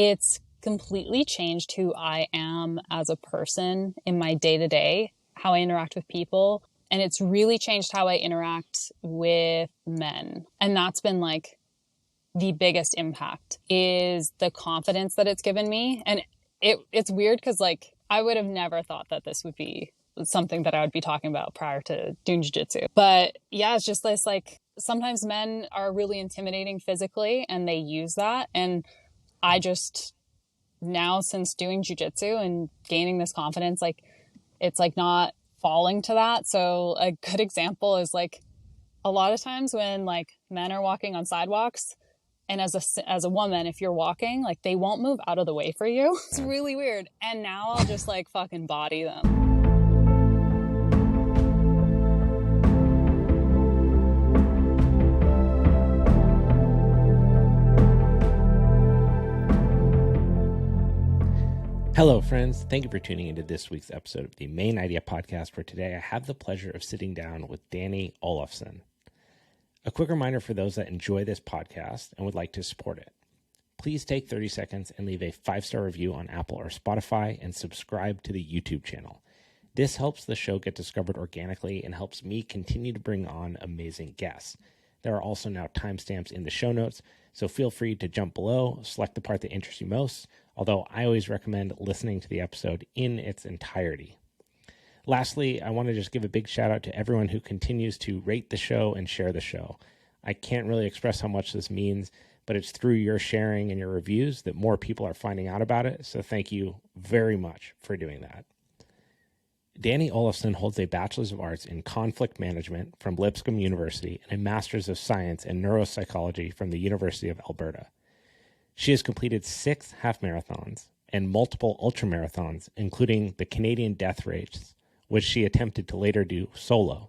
It's completely changed who I am as a person in my day-to-day, how I interact with people. And it's really changed how I interact with men. And that's been like the biggest impact, is the confidence that it's given me. And it's weird because like I would have never thought that this would be something that I would be talking about prior to doing jiu-jitsu. But yeah, it's just this like sometimes men are really intimidating physically and they use that. And I just now, since doing jiu-jitsu and gaining this confidence, like it's like not falling to that. So a good example is like a lot of times when like men are walking on sidewalks, and as a woman, if you're walking, like they won't move out of the way for you. It's really weird. And now I'll just like fucking body them. Hello, friends. Thank you for tuning into this week's episode of the Mayn Idea podcast. For today, I have the pleasure of sitting down with Dani Olafson. A quick reminder for those that enjoy this podcast and would like to support it. Please take 30 seconds and leave a 5-star review on Apple or Spotify and subscribe to the YouTube channel. This helps the show get discovered organically and helps me continue to bring on amazing guests. There are also now timestamps in the show notes, so feel free to jump below, select the part that interests you most, although I always recommend listening to the episode in its entirety. Lastly, I want to just give a big shout out to everyone who continues to rate the show and share the show. I can't really express how much this means, but it's through your sharing and your reviews that more people are finding out about it, so thank you very much for doing that. Dani Olafson holds a Bachelors of Arts in Conflict Management from Lipscomb University and a Master's of Science in NeuroPsychology from the University of Alberta. She has completed 6 half marathons and multiple ultramarathons, including the Canadian Death Race, which she attempted to later do solo.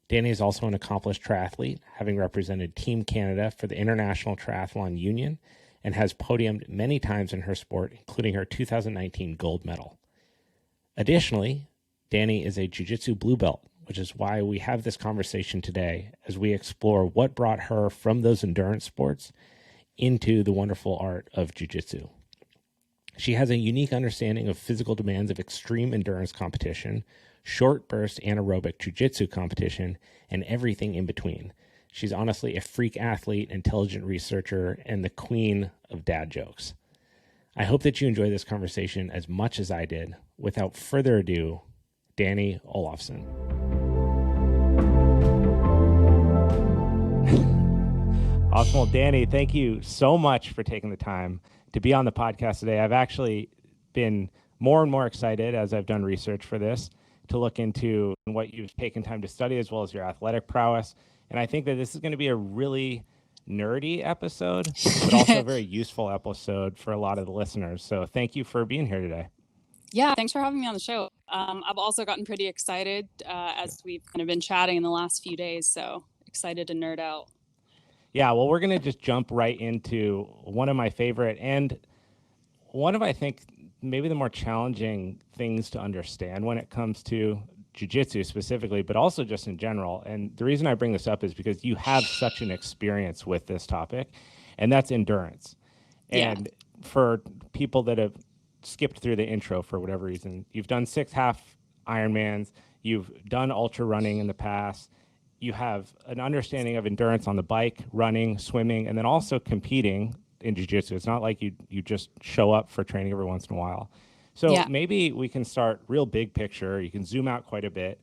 Dani is also an accomplished triathlete, having represented Team Canada for the International Triathlon Union and has podiumed many times in her sport, including her 2019 gold medal. Additionally, Dani is a Jiu Jitsu Blue Belt, which is why we have this conversation today as we explore what brought her from those endurance sports into the wonderful art of Jiu Jitsu. She has a unique understanding of physical demands of extreme endurance competition, short burst anaerobic jiu-jitsu competition, and everything in between. She's honestly a freak athlete, intelligent researcher, and the queen of dad jokes. I hope that you enjoy this conversation as much as I did. Without further ado, Dani Olafson. Awesome. Well, Dani, thank you so much for taking the time to be on the podcast today. I've actually been more and more excited as I've done research for this to look into what you've taken time to study as well as your athletic prowess. And I think that this is going to be a really nerdy episode, but also a very useful episode for a lot of the listeners. So thank you for being here today. Yeah, thanks for having me on the show. I've also gotten pretty excited as we've kind of been chatting in the last few days. So excited to nerd out. Yeah, well, we're going to just jump right into one of my favorite and one of, I think, maybe the more challenging things to understand when it comes to jiu-jitsu specifically, but also just in general. And the reason I bring this up is because you have such an experience with this topic, and that's endurance. And for people that have skipped through the intro for whatever reason, you've done 6 half Ironmans, you've done ultra running in the past, you have an understanding of endurance on the bike, running, swimming, and then also competing in jiu-jitsu. It's not like you just show up for training every once in a while. So maybe we can start real big picture. You can zoom out quite a bit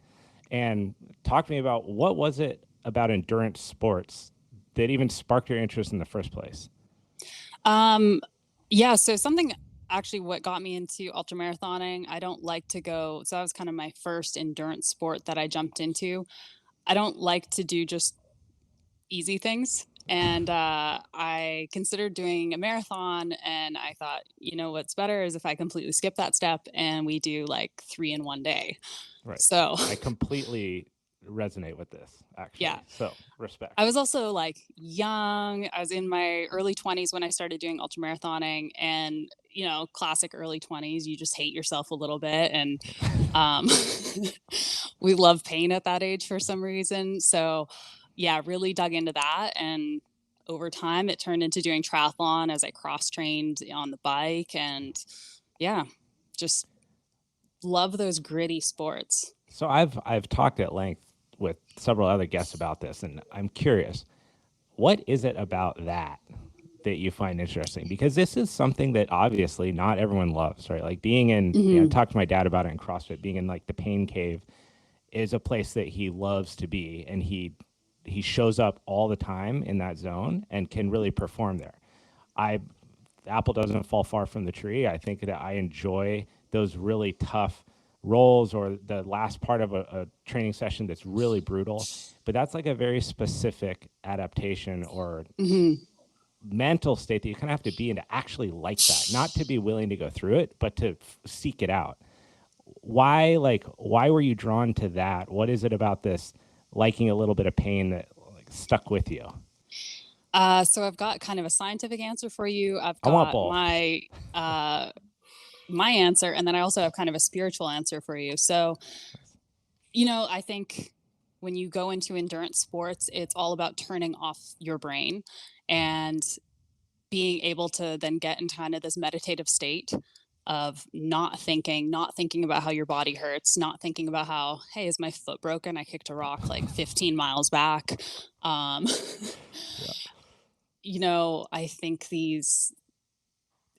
and talk to me about what was it about endurance sports that even sparked your interest in the first place? So something actually what got me into ultramarathoning, I don't like to go, so that was kind of my first endurance sport that I jumped into. I don't like to do just easy things. And I considered doing a marathon, and I thought, you know, what's better is if I completely skip that step and we do like 3 in one day. Right. So I completely resonate with this, actually. Yeah. So respect. I was also like young. I was in my early 20s when I started doing ultramarathoning, and, you know, classic early 20s, you just hate yourself a little bit. And we love pain at that age for some reason. So yeah, really dug into that. And over time, it turned into doing triathlon as I cross-trained on the bike. And yeah, just love those gritty sports. So I've talked at length with several other guests about this, and I'm curious, what is it about that you find interesting? Because this is something that obviously not everyone loves, right? Like being in, I talked to my dad about it in CrossFit, being in like the pain cave is a place that he loves to be, and he shows up all the time in that zone and can really perform there. The apple doesn't fall far from the tree. I think that I enjoy those really tough rolls or the last part of a training session that's really brutal, but that's like a very specific adaptation or mental state that you kind of have to be in to actually like that, not to be willing to go through it, but to seek it out. Why were you drawn to that? What is it about this liking a little bit of pain that like stuck with you? So I've got kind of a scientific answer for you. I've I want got both. my answer, and then I also have kind of a spiritual answer for you. So, I think when you go into endurance sports, it's all about turning off your brain and being able to then get into kind of this meditative state of not thinking about how your body hurts, not thinking about how, hey, is my foot broken? I kicked a rock like 15 miles back. I think these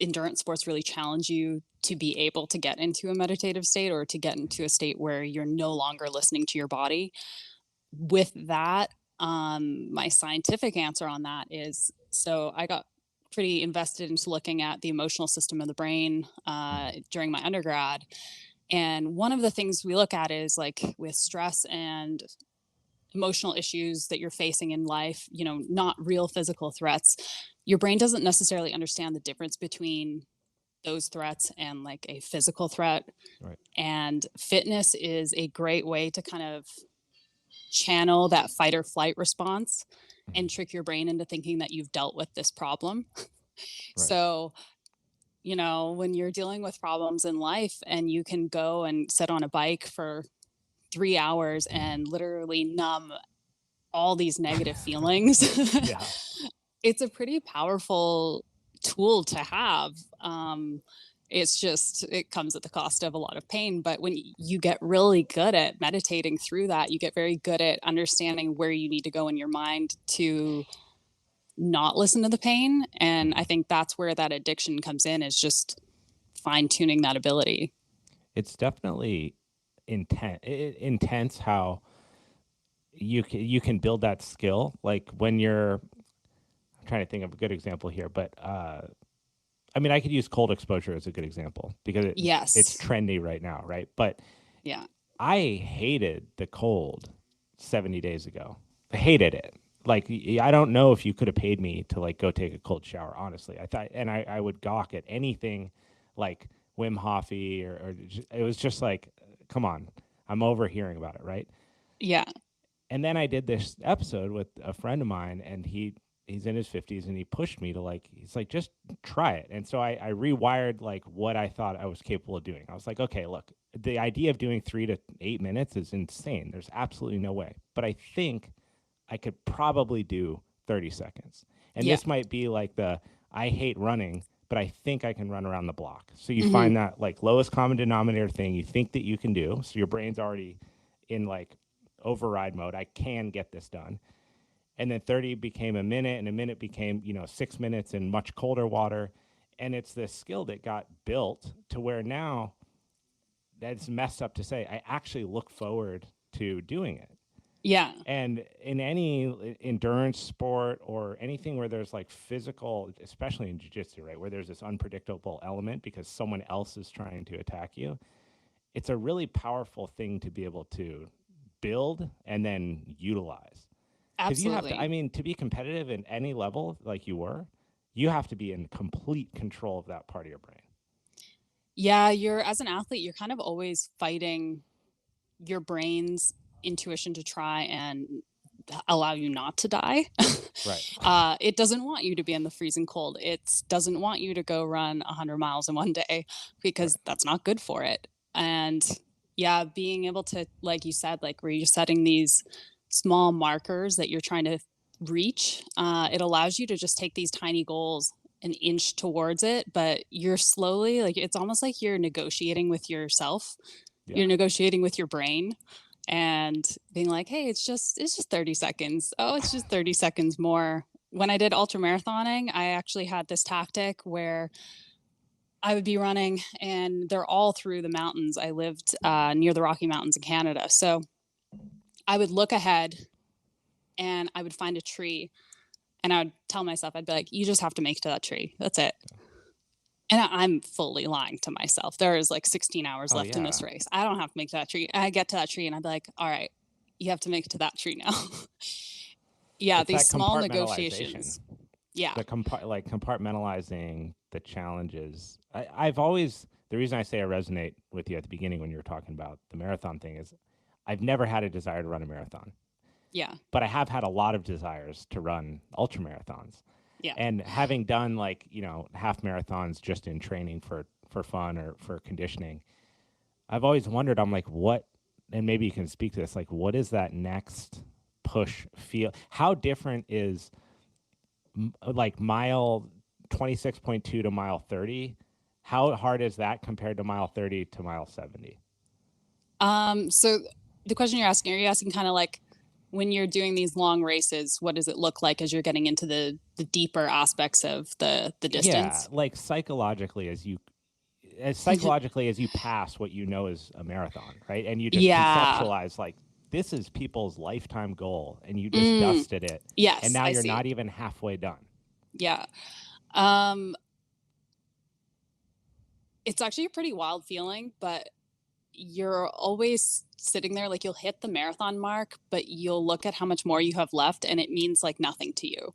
endurance sports really challenge you to be able to get into a meditative state or to get into a state where you're no longer listening to your body. With that, my scientific answer on that is, so I got pretty invested into looking at the emotional system of the brain during my undergrad. And one of the things we look at is like with stress and emotional issues that you're facing in life, not real physical threats, your brain doesn't necessarily understand the difference between those threats and like a physical threat. Right. And fitness is a great way to kind of channel that fight or flight response and trick your brain into thinking that you've dealt with this problem. Right. So, when you're dealing with problems in life and you can go and sit on a bike for 3 hours and literally numb all these negative feelings, it's a pretty powerful tool to have. It's just, it comes at the cost of a lot of pain. But when you get really good at meditating through that, you get very good at understanding where you need to go in your mind to not listen to the pain. And I think that's where that addiction comes in, is just fine tuning that ability. It's definitely intense how you can build that skill. Like when I'm trying to think of a good example here, but I could use cold exposure as a good example because it's trendy right now, right? But yeah, I hated the cold 70 days ago. I hated it. Like, I don't know if you could have paid me to like go take a cold shower, honestly. I thought, and I would gawk at anything like Wim Hof-y or it was just like, come on, I'm overhearing about it, right? Yeah. And then I did this episode with a friend of mine, and he's in his 50s, and he pushed me to he's like, just try it. And so I rewired like what I thought I was capable of doing. I was like, okay, look, the idea of doing 3 to 8 minutes is insane. There's absolutely no way. But I think I could probably do 30 seconds. And this might be like I hate running, but I think I can run around the block. So you find that like lowest common denominator thing you think that you can do. So your brain's already in like override mode. I can get this done. And then 30 became a minute, and a minute became, 6 minutes in much colder water. And it's this skill that got built to where now that's messed up to say, I actually look forward to doing it. Yeah. And in any endurance sport or anything where there's like physical, especially in jiu-jitsu, right, where there's this unpredictable element because someone else is trying to attack you, it's a really powerful thing to be able to build and then utilize. Absolutely. You have to, to be competitive at any level like you were, you have to be in complete control of that part of your brain. Yeah, as an athlete, you're kind of always fighting your brain's intuition to try and allow you not to die. Right. It doesn't want you to be in the freezing cold. It doesn't want you to go run 100 miles in one day because that's not good for it. And yeah, being able to, like you said, like where you're setting these small markers that you're trying to reach. It allows you to just take these tiny goals and inch towards it, but you're slowly, like, it's almost like you're negotiating with yourself. Yeah. You're negotiating with your brain and being like, hey, it's just 30 seconds. Oh, it's just 30 seconds more. When I did ultra marathoning, I actually had this tactic where I would be running, and they're all through the mountains. I lived near the Rocky Mountains in Canada. So I would look ahead and I would find a tree, and I would tell myself, I'd be like, you just have to make it to that tree. That's it. And I'm fully lying to myself. There is like 16 hours left in this race. I don't have to make that tree. I get to that tree and I'd be like, all right, you have to make it to that tree now. Yeah, It's these that small negotiations. Yeah. The compartmentalizing the challenges. I've always, the reason I say I resonate with you at the beginning when you were talking about the marathon thing is I've never had a desire to run a marathon. Yeah. But I have had a lot of desires to run ultra marathons. Yeah. And having done like, half marathons just in training for fun or for conditioning, I've always wondered, I'm like, what, and maybe you can speak to this, like, what is that next push feel? How different is like mile 26.2 to mile 30? How hard is that compared to mile 30 to mile 70? So the question you're asking, are you asking kind of like, when you're doing these long races, what does it look like as you're getting into the deeper aspects of the distance? Yeah, like psychologically as you pass what you know is a marathon, right? And you just conceptualize like, this is people's lifetime goal, and you just dusted it. Yes. And now you're not even halfway done. Yeah. It's actually a pretty wild feeling, but you're always sitting there, like, you'll hit the marathon mark, but you'll look at how much more you have left and it means like nothing to you.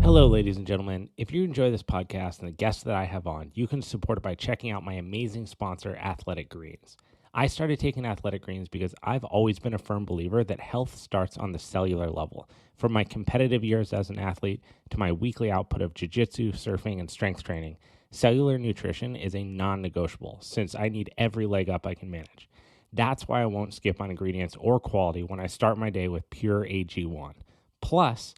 Hello, ladies and gentlemen. If you enjoy this podcast and the guests that I have on, you can support it by checking out my amazing sponsor, Athletic Greens. I started taking Athletic Greens because I've always been a firm believer that health starts on the cellular level. From my competitive years as an athlete to my weekly output of jiu-jitsu, surfing, and strength training, cellular nutrition is a non-negotiable since I need every leg up I can manage. That's why I won't skip on ingredients or quality when I start my day with pure AG1. Plus,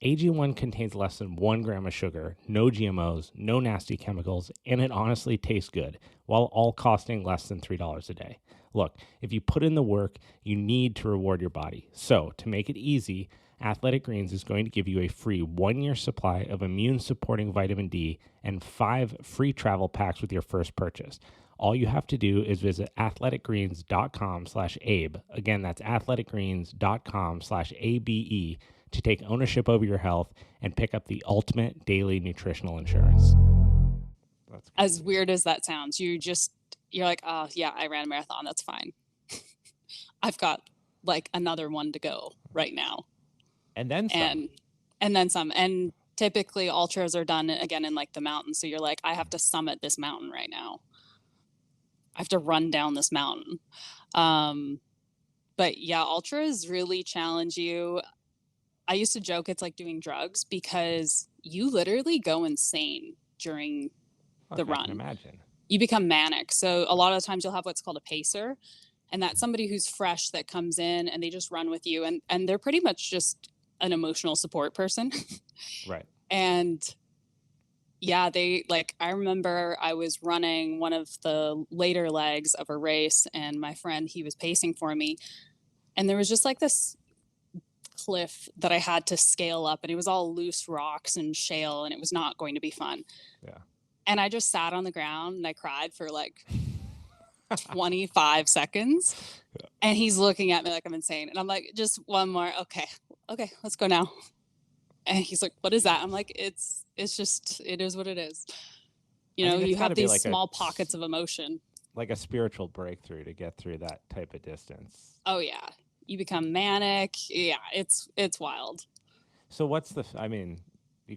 AG1 contains less than 1 gram of sugar, no GMOs, no nasty chemicals, and it honestly tastes good, while all costing less than $3 a day. Look, if you put in the work, you need to reward your body. So, to make it easy, Athletic Greens is going to give you a free 1-year supply of immune-supporting vitamin D and 5 free travel packs with your first purchase. All you have to do is visit athleticgreens.com/Abe. Again, that's athleticgreens.com/ABE to take ownership over your health and pick up the ultimate daily nutritional insurance. That's as weird as that sounds. You're like, oh yeah, I ran a marathon. That's fine. I've got like another one to go right now. And then some. And then some. And typically ultras are done again in like the mountains. So you're like, I have to summit this mountain right now. I have to run down this mountain. But yeah, ultras really challenge you. I used to joke it's like doing drugs because you literally go insane during the run. I can imagine. You become manic. So a lot of the times you'll have what's called a pacer, and that's somebody who's fresh that comes in and they just run with you, and they're pretty much just an emotional support person. Right. And yeah, I remember I was running one of the later legs of a race, and my friend, he was pacing for me, and there was just like this cliff that I had to scale up, and it was all loose rocks and shale, and it was not going to be fun. Yeah. And I just sat on the ground and I cried for like 25 seconds. Yeah. And he's looking at me like I'm insane. And I'm like, just one more. Okay, let's go now. And he's like, what is that? I'm like, it is what it is. You have these like small pockets of emotion. Like a spiritual breakthrough to get through that type of distance. Oh yeah. You become manic. Yeah, it's wild. So you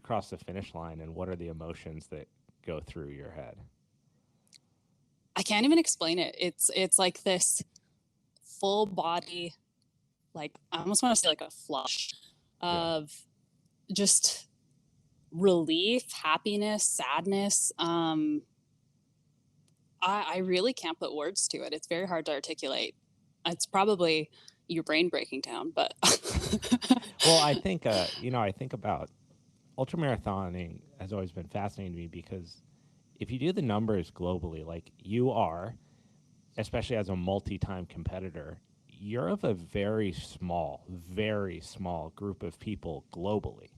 cross the finish line, and what are the emotions that go through your head? I can't even explain it. It's like this full body, like I almost want to say like a flush of just relief, happiness, sadness. I really can't put words to it. It's very hard to articulate. It's probably your brain breaking down. But Well, I think, I think about ultramarathoning has always been fascinating to me because if you do the numbers globally, like you are, especially as a multi-time competitor, you're of a very small group of people globally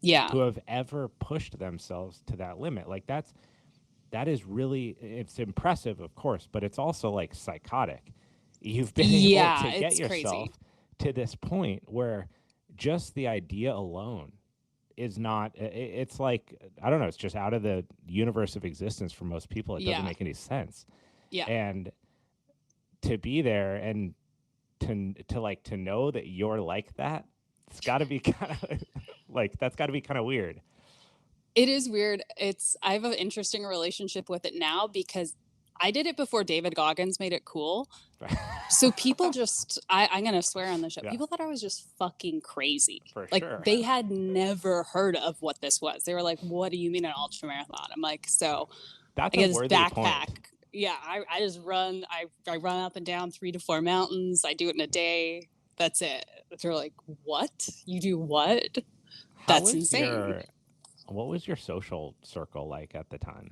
yeah, who have ever pushed themselves to that limit. Like that is really, it's impressive, of course, but it's also like psychotic. You've been able yeah, to get it's yourself crazy. to this point where just the idea alone is not, it's like, I don't know, it's just out of the universe of existence for most people. It doesn't Yeah, make any sense. yeah. And to be there and to know that you're like that, it's got to be kind of like, that's got to be kind of weird. It is weird. I have an interesting relationship with it now because I did it before David Goggins made it cool. So people just, I'm going to swear on the show. Yeah, People thought I was just fucking crazy. for Like sure. they had never heard of what this was. They were like, what do you mean an ultra marathon? I'm like, so That's I a get this worthy backpack. point. Yeah. I just run, I run up and down 3 to 4 mountains. I do it in a day. That's it. They're like, what? You do what? How That's was insane. what was your social circle like at the time?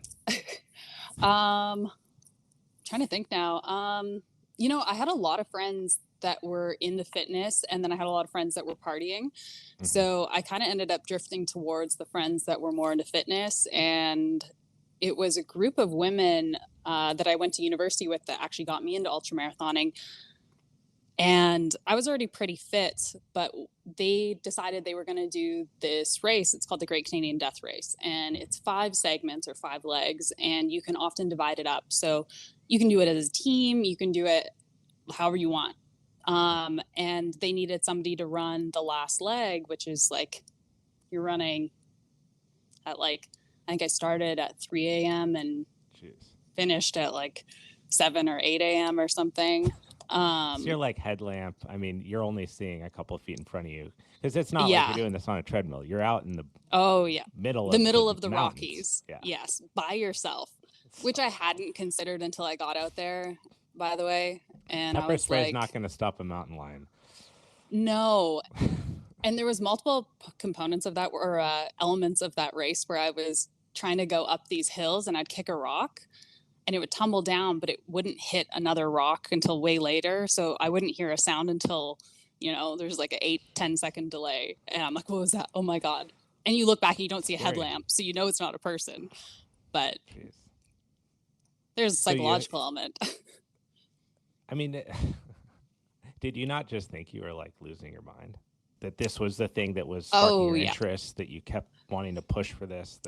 Um, Trying to think now. I had a lot of friends that were into fitness, and then I had a lot of friends that were partying. Mm-hmm. So I kind of ended up drifting towards the friends that were more into fitness. And it was a group of women that I went to university with that actually got me into ultramarathoning. And I was already pretty fit, but they decided they were going to do this race. It's called the Great Canadian Death Race. And it's 5 segments or 5 legs, and you can often divide it up. So you can do it as a team, you can do it however you want. And they needed somebody to run the last leg, which is like you're running at like, I think I started at 3 a.m. and Jeez. finished at like 7 or 8 a.m. or something. So you're like headlamp. I mean, you're only seeing a couple of feet in front of you because it's not like you're Yeah. doing this on a treadmill. You're out in the Oh, yeah. middle The of middle the of the mountains. Rockies. Yeah. Yes. By yourself, which So I hadn't considered until I got out there, by the way. And I pepper was spray is like, not going to stop a mountain lion. no. And there was multiple components of that or elements of that race where I was trying to go up these hills and I'd kick a rock and it would tumble down, but it wouldn't hit another rock until way later. So I wouldn't hear a sound until, there's like an 8-10 second delay. And I'm like, what was that? Oh my God. And you look back and you don't see a Scary. headlamp. So you know it's not a person. But Jeez. there's a So psychological element. I mean, did you not just think you were like losing your mind? That this was the thing that was sparking your interest, that you kept wanting to push for this,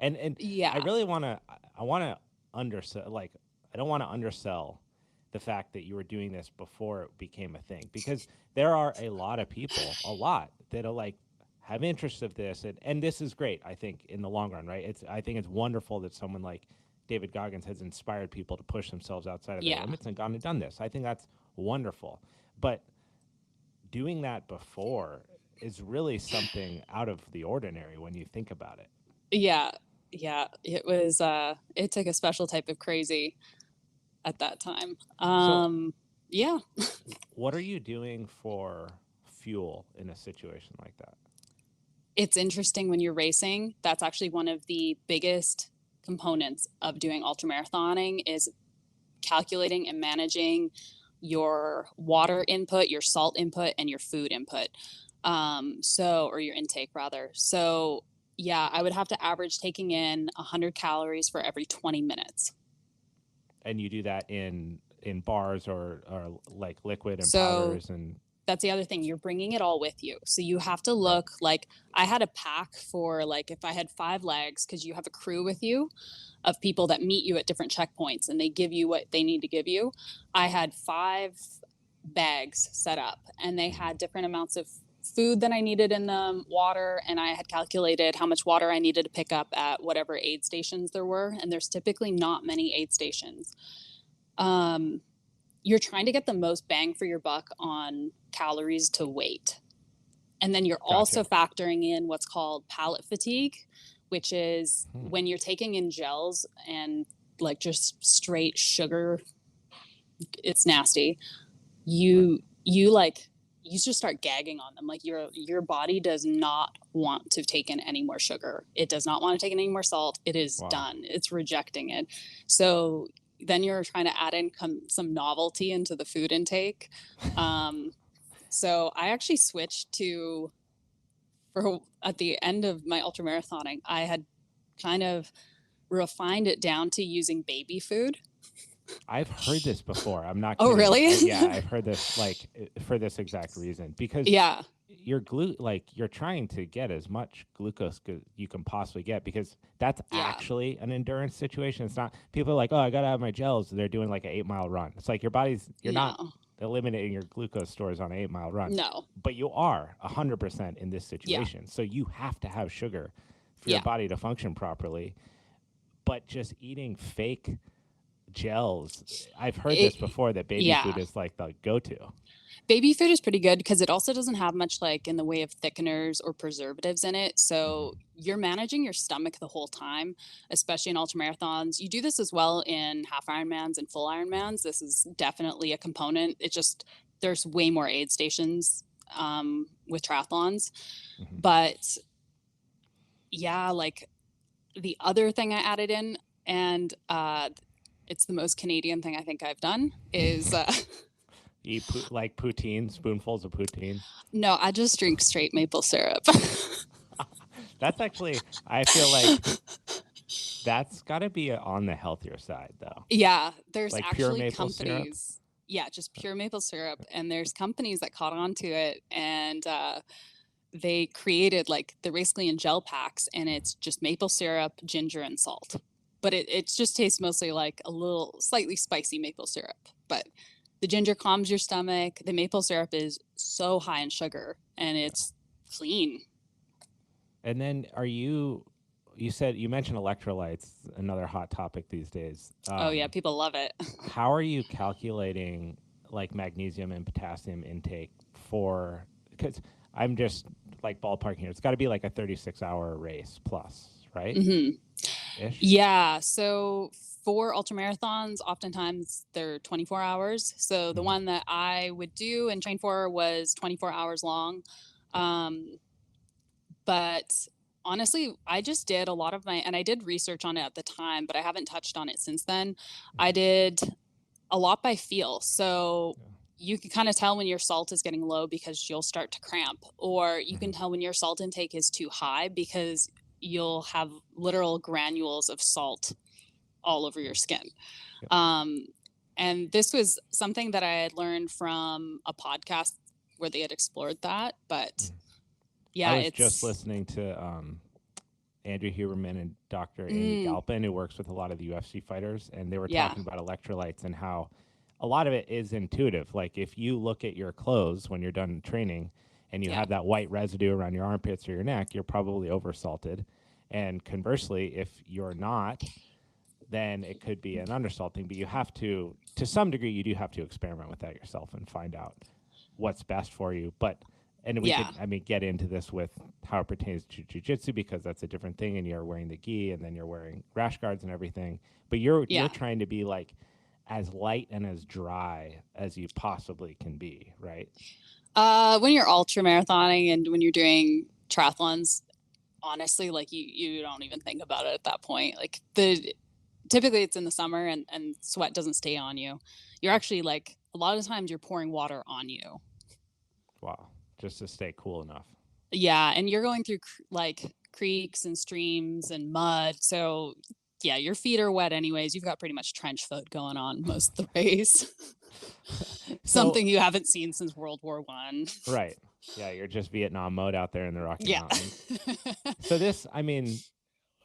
and Yeah. I really want to, undersell, like, I don't want to undersell the fact that you were doing this before it became a thing, because there are a lot of people, that'll like have interest of this, and this is great, I think, in the long run, right? I think it's wonderful that someone like David Goggins has inspired people to push themselves outside of their limits and gone and done this. I think that's wonderful. But doing that before is really something out of the ordinary when you think about it. Yeah. Yeah. It was, it took a special type of crazy at that time. Yeah. What are you doing for fuel in a situation like that? It's interesting when you're racing. That's actually one of the biggest components of doing ultramarathoning is calculating and managing your water input, your salt input, and your food input. Or your intake rather. So yeah, I would have to average taking in 100 calories for every 20 minutes. And you do that in bars or like liquid and So powders and. That's the other thing. You're bringing it all with you. So you have to look like I had a pack for like if I had 5 legs, because you have a crew with you of people that meet you at different checkpoints and they give you what they need to give you. I had 5 bags set up and they had different amounts of food that I needed in them, water, and I had calculated how much water I needed to pick up at whatever aid stations there were. And there's typically not many aid stations. You're trying to get the most bang for your buck on calories to weight. And then you're also factoring in what's called palate fatigue, which is when you're taking in gels and like just straight sugar, it's nasty. you just start gagging on them. Like your body does not want to take in any more sugar. It does not want to take in any more salt. It is done. It's rejecting it. So then you're trying to add in some novelty into the food intake. So I actually switched to, at the end of my ultramarathoning, I had kind of refined it down to using baby food. I've heard this before. I'm not kidding. Oh, really? Yeah, I've heard this for this exact reason, because you're trying to get as much glucose you can possibly get, because that's actually an endurance situation. It's not, people are like, oh, I got to have my gels. They're doing like an 8-mile run. It's like you're not eliminating your glucose stores on an 8-mile run. No. But you are 100% in this situation. So you have to have sugar for your body to function properly. But just eating fake gels, I've heard this before, that baby food is like the go-to. Baby food is pretty good because it also doesn't have much like in the way of thickeners or preservatives in it. So you're managing your stomach the whole time, especially in ultramarathons. You do this as well in half Ironmans and full Ironmans. This is definitely a component. It just, there's way more aid stations with triathlons. But yeah, like the other thing I added in, and it's the most Canadian thing I think I've done, is eat like poutine, spoonfuls of poutine. No, I just drink straight maple syrup. That's actually, I feel like that's got to be on the healthier side, though. Yeah, there's like actually companies. Yeah, just pure maple syrup, and there's companies that caught on to it, and they created like, they're basically in gel packs, and it's just maple syrup, ginger, and salt. But it just tastes mostly like a little slightly spicy maple syrup. But the ginger calms your stomach. The maple syrup is so high in sugar, and it's clean. And then you mentioned electrolytes, another hot topic these days. Oh yeah, people love it. How are you calculating like magnesium and potassium intake for, because I'm just like ballparking here, it's got to be like a 36-hour race plus, right? Yeah. So for ultramarathons, oftentimes they're 24 hours. So the one that I would do and train for was 24 hours long. But honestly, I just did a lot of and I did research on it at the time, but I haven't touched on it since then. I did a lot by feel. So you can kind of tell when your salt is getting low because you'll start to cramp, or you can tell when your salt intake is too high because you'll have literal granules of salt all over your skin. And this was something that I had learned from a podcast where they had explored that. But yeah, I was just listening to Andrew Huberman and Dr. Andy Galpin, who works with a lot of the UFC fighters, and they were talking about electrolytes and how a lot of it is intuitive. Like if you look at your clothes when you're done training and you have that white residue around your armpits or your neck, you're probably oversalted. And conversely, if you're not, then it could be an undersalting. But you have to some degree, you do have to experiment with that yourself and find out what's best for you. And we could, get into this with how it pertains to jiu-jitsu, because that's a different thing, and you're wearing the gi and then you're wearing rash guards and everything. But you're trying to be like as light and as dry as you possibly can be, right? When you're ultra marathoning and when you're doing triathlons, honestly, like you don't even think about it at that point. Like typically it's in the summer and sweat doesn't stay on you. You're actually like, a lot of times you're pouring water on you. Wow. Just to stay cool enough. Yeah. And you're going through like creeks and streams and mud. So yeah, your feet are wet anyways. You've got pretty much trench foot going on most of the race. Something you haven't seen since World War I. Right. Yeah, you're just Vietnam mode out there in the Rocky Mountains. So this,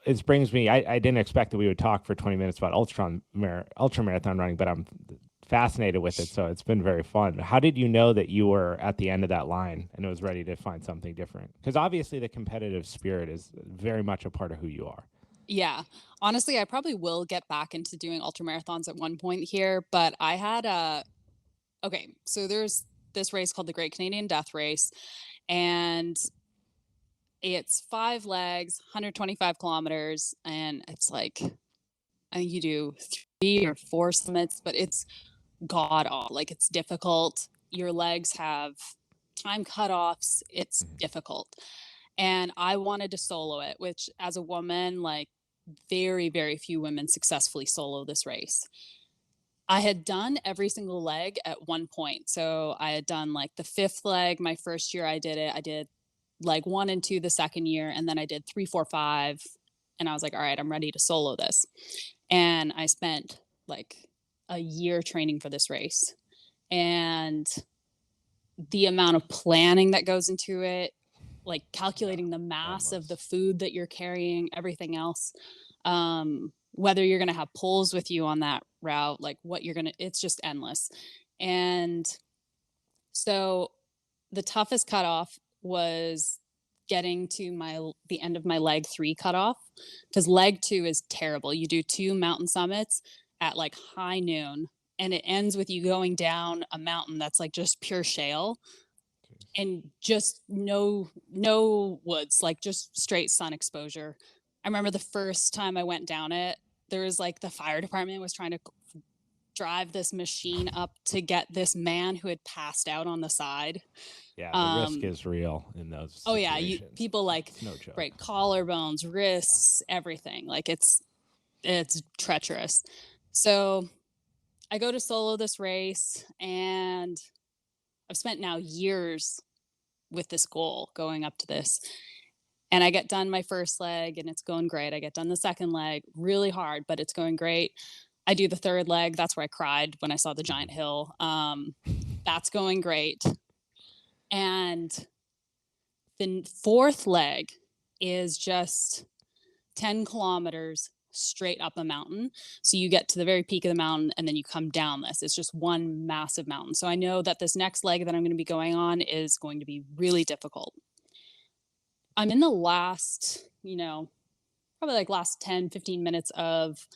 it brings me, I didn't expect that we would talk for 20 minutes about ultra marathon running, but I'm fascinated with it. So it's been very fun. How did you know that you were at the end of that line and was ready to find something different? Because obviously the competitive spirit is very much a part of who you are. Yeah. Honestly, I probably will get back into doing ultramarathons at one point here, but I had so there's this race called the Great Canadian Death Race, and it's 5 legs, 125 kilometers, and it's like, I think you do 3 or 4 summits, but it's god awful. Like, it's difficult. your legs have time cutoffs. It's difficult. And I wanted to solo it, which as a woman, like very, very few women successfully solo this race. I had done every single leg at one point. So I had done like the 5th leg. My first year I did it. I did leg 1 and 2 the second year. And then I did 3, 4, 5. And I was like, all right, I'm ready to solo this. And I spent like a year training for this race. And the amount of planning that goes into it, like calculating the mass of the food that you're carrying, everything else, whether you're going to have poles with you on that route, like what you're going to, it's just endless. And so the toughest cutoff was getting to the end of my leg 3 cutoff, because leg 2 is terrible. You do 2 mountain summits at like high noon, and it ends with you going down a mountain that's like just pure shale and just no woods, like just straight sun exposure. I remember the first time I went down it, there was like the fire department was trying to drive this machine up to get this man who had passed out on the side. Yeah, the risk is real in those situations. Oh yeah, people like break collarbones, wrists, everything. Like it's treacherous. So I go to solo this race, and I've spent now years with this goal going up to this. And I get done my first leg and it's going great. I get done the second leg, really hard, but it's going great. I do the third leg. That's where I cried when I saw the giant hill. That's going great. And the 4th leg is just 10 kilometers straight up a mountain. So you get to the very peak of the mountain and then you come down this. It's just one massive mountain. So I know that this next leg that I'm going to be going on is going to be really difficult. I'm in the last, probably like last 10, 15 minutes of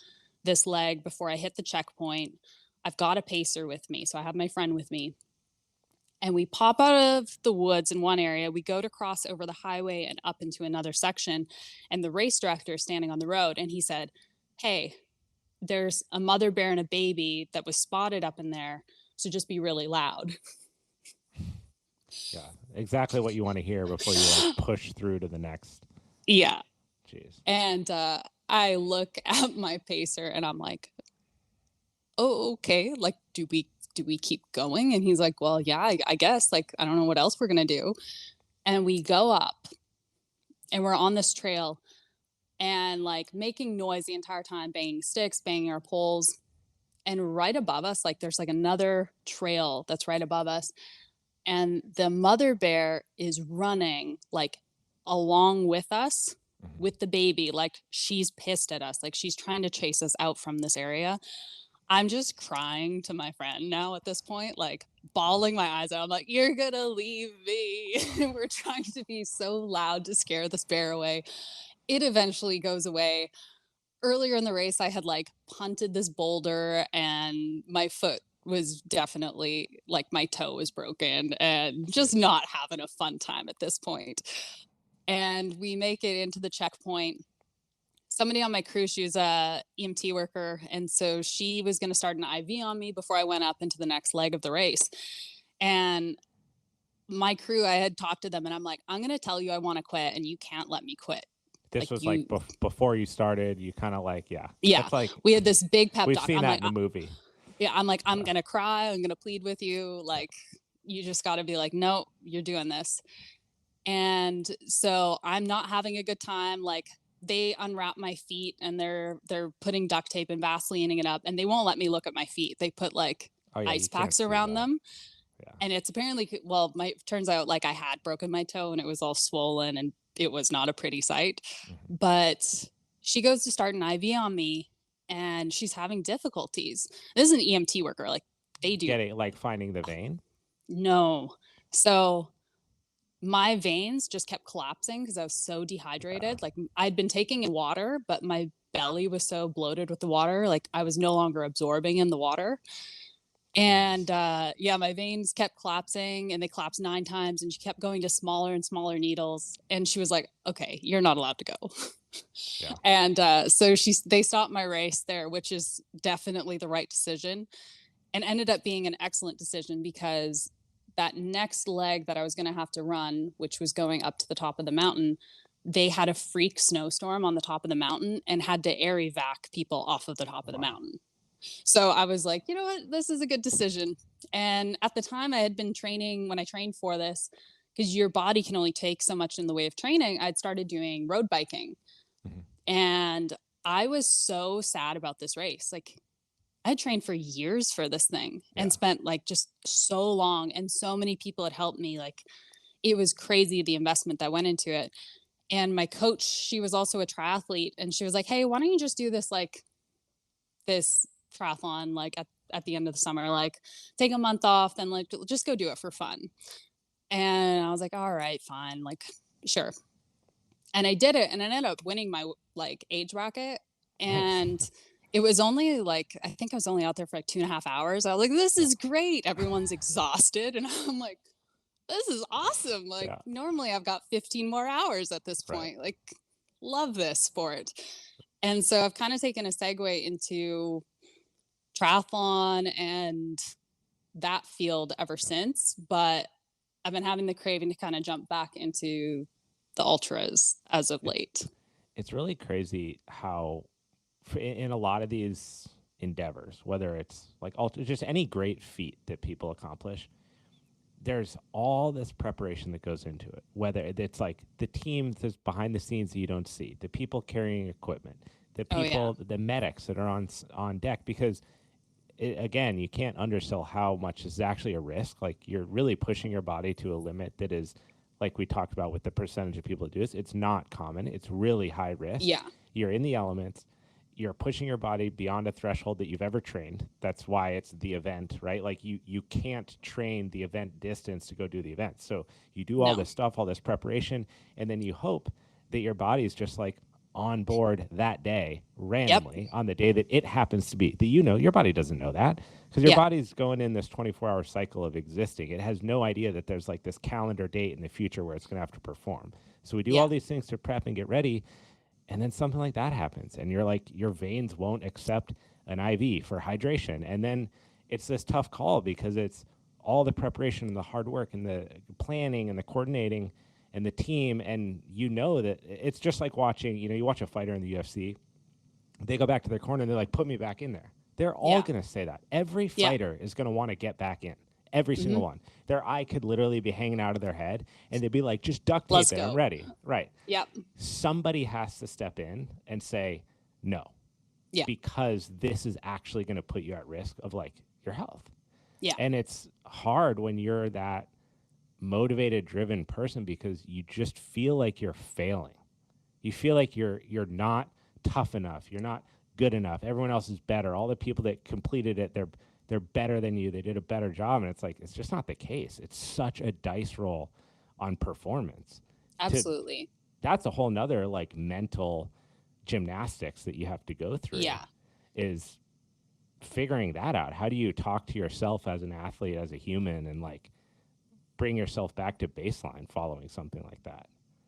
this leg before I hit the checkpoint. I've got a pacer with me. So I have my friend with me. And we pop out of the woods in one area. We go to cross over the highway and up into another section. And the race director is standing on the road. And he said, hey, there's a mother bear and a baby that was spotted up in there. So just be really loud. Yeah, exactly what you want to hear before you like push through to the next. Yeah. Jeez. And I look at my pacer and I'm like, oh, okay. Like, do we keep going? And he's like, well, yeah, I guess, like, I don't know what else we're going to do. And we go up and we're on this trail and like making noise the entire time, banging sticks, banging our poles. And right above us, like there's like another trail that's right above us. And the mother bear is running like along with us with the baby. Like she's pissed at us. Like she's trying to chase us out from this area. I'm just crying to my friend now at this point, like bawling my eyes out. I'm like, you're going to leave me. And we're trying to be so loud to scare this bear away. It eventually goes away. Earlier in the race, I had like punted this boulder and my foot was definitely like my toe was broken and just not having a fun time at this point. And we make it into the checkpoint. Somebody on my crew, she was a EMT worker. And so she was going to start an IV on me before I went up into the next leg of the race. And my crew, I had talked to them and I'm like, I'm going to tell you I want to quit and you can't let me quit. This was like before you started, you kind of like, yeah. Yeah. Like, we had this big pep talk. We've seen that in the movie. Yeah. I'm like, I'm going to cry. I'm going to plead with you. Like, you just got to be like, no, you're doing this. And so I'm not having a good time. Like, they unwrap my feet and they're putting duct tape and Vaselining it up and they won't let me look at my feet. They put like ice packs around them. Yeah. And it's apparently, well, turns out like I had broken my toe and it was all swollen and it was not a pretty sight. Mm-hmm. But she goes to start an IV on me and she's having difficulties. This is an EMT worker. Like they do. Getting like finding the vein? No. So my veins just kept collapsing because I was so dehydrated. Like I'd been taking in water, but my belly was so bloated with the water. Like I was no longer absorbing in the water. And my veins kept collapsing and they collapsed 9 times and she kept going to smaller and smaller needles. And she was like, okay, you're not allowed to go. Yeah. And so they stopped my race there, which is definitely the right decision and ended up being an excellent decision because that next leg that I was going to have to run, which was going up to the top of the mountain, they had a freak snowstorm on the top of the mountain and had to air evac people off of the top of the mountain. So I was like, you know what, this is a good decision. And at the time I had been training, when I trained for this, because your body can only take so much in the way of training, I'd started doing road biking. And I was so sad about this race. Like, I had trained for years for this thing and spent like just so long, and so many people had helped me. Like, it was crazy the investment that went into it. And my coach, she was also a triathlete, and she was like, hey, why don't you just do this, like this triathlon, like at the end of the summer, like take a month off, then like just go do it for fun. And I was like, all right, fine, like sure. And I did it, and I ended up winning my like age bracket. And it was only like, I think I was only out there for like 2.5 hours. I was like, this is great. Everyone's exhausted. And I'm like, this is awesome. Like, normally I've got 15 more hours at this point. Like, love this sport. And so I've kind of taken a segue into triathlon and that field ever since. But I've been having the craving to kind of jump back into the ultras as of late. It's really crazy how in a lot of these endeavors, whether it's like just any great feat that people accomplish, there's all this preparation that goes into it, whether it's like the team that's behind the scenes that you don't see, the people carrying equipment, the people, the medics that are on deck, because again, you can't undersell how much is actually a risk. Like, you're really pushing your body to a limit that is, like we talked about with the percentage of people that do this, it's not common. It's really high risk. Yeah. You're in the elements. You're pushing your body beyond a threshold that you've ever trained. That's why it's the event, right? Like, you can't train the event distance to go do the event. So you do all this stuff, all this preparation, and then you hope that your body is just like on board that day randomly on the day that it happens to be. That, your body doesn't know that, because your body's going in this 24-hour cycle of existing. It has no idea that there's like this calendar date in the future where it's going to have to perform. So we do all these things to prep and get ready. And then something like that happens, and you're like, your veins won't accept an IV for hydration. And then it's this tough call, because it's all the preparation and the hard work and the planning and the coordinating and the team. And that it's just like watching, you watch a fighter in the UFC, they go back to their corner and they're like, put me back in there. They're all going to say that. Every fighter is going to want to get back in. Every single one. Their eye could literally be hanging out of their head, and they'd be like, just duct tape it, I'm ready. Right. Yep. Somebody has to step in and say, no. Yeah. Because this is actually going to put you at risk of like your health. Yeah. And it's hard when you're that motivated, driven person, because you just feel like you're failing. You feel like you're not tough enough. You're not good enough. Everyone else is better. All the people that completed it, they're better than you. They did a better job. And it's like, it's just not the case. It's such a dice roll on performance. Absolutely. That's a whole nother like mental gymnastics that you have to go through. Yeah. Is figuring that out. How do you talk to yourself as an athlete, as a human, and like bring yourself back to baseline following something like that?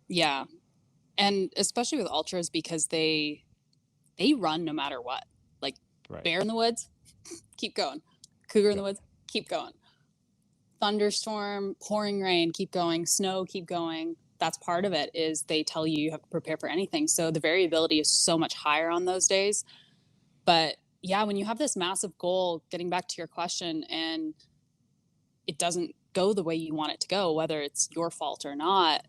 Yeah. And especially with ultras, because they run no matter what. Like bear in the woods, keep going. Cougar in the woods, keep going. Thunderstorm, pouring rain, keep going. Snow, keep going. That's part of it, is they tell you have to prepare for anything. So the variability is so much higher on those days. But yeah, when you have this massive goal, getting back to your question, and it doesn't go the way you want it to go, whether it's your fault or not,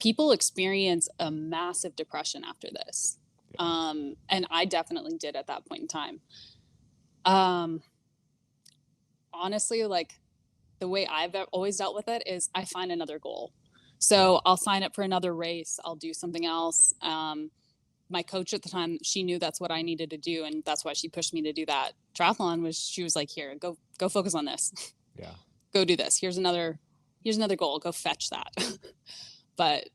people experience a massive depression after this. And I definitely did at that point in time. Honestly, like the way I've always dealt with it is I find another goal. So I'll sign up for another race. I'll do something else. My coach at the time, she knew that's what I needed to do. And that's why she pushed me to do that triathlon. She was like, here, go focus on this. Yeah. Go do this. Here's another goal. Go fetch that. But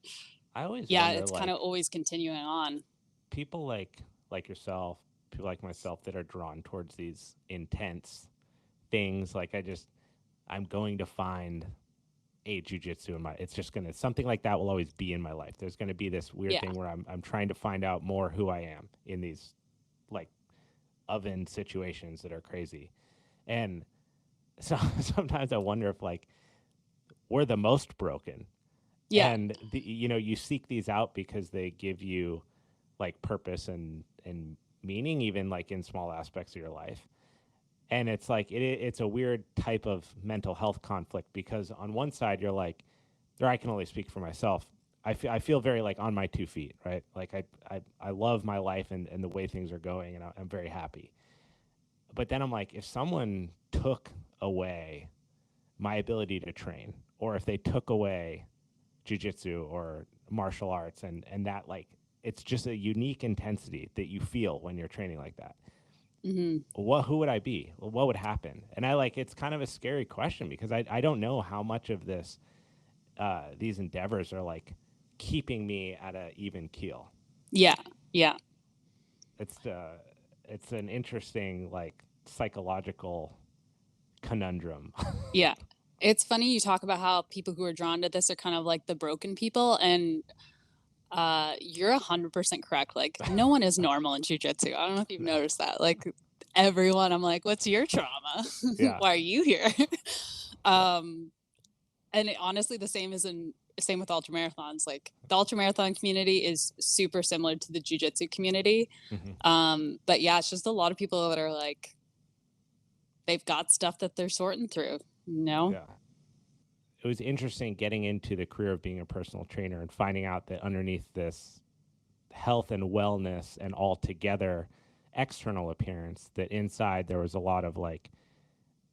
I always wonder, it's kind of always continuing on. People like yourself, people like myself that are drawn towards these intense things. Like I'm going to find a jiu-jitsu in it's just going to, something like that will always be in my life. There's going to be this weird thing where I'm trying to find out more who I am in these like oven situations that are crazy. And so sometimes I wonder if like we're the most broken, Yeah. and you seek these out because they give you like purpose and meaning, even like in small aspects of your life. And it's like it's a weird type of mental health conflict, because on one side you're like, or I can only speak for myself. I feel very like on my 2 feet, right? Like I love my life and the way things are going, and I'm very happy. But then I'm like, if someone took away my ability to train, or if they took away jujitsu or martial arts, and that like it's just a unique intensity that you feel when you're training like that. Mm-hmm. Who would I be? What would happen? And I like, it's kind of a scary question, because I don't know how much of this these endeavors are like keeping me at an even keel. Yeah. Yeah. It's an interesting like psychological conundrum. Yeah. It's funny you talk about how people who are drawn to this are kind of like the broken people, and you're 100% correct. Like, no one is normal in jiu-jitsu. I don't know if you've No. noticed that. Like, everyone, I'm like, what's your trauma? Yeah. Why are you here? And honestly, same with ultramarathons. Like, the ultramarathon community is super similar to the jiu-jitsu community. But yeah, it's just a lot of people that are like, they've got stuff that they're sorting through, you know? Yeah. It was interesting getting into the career of being a personal trainer and finding out that underneath this health and wellness and altogether external appearance, that inside there was a lot of like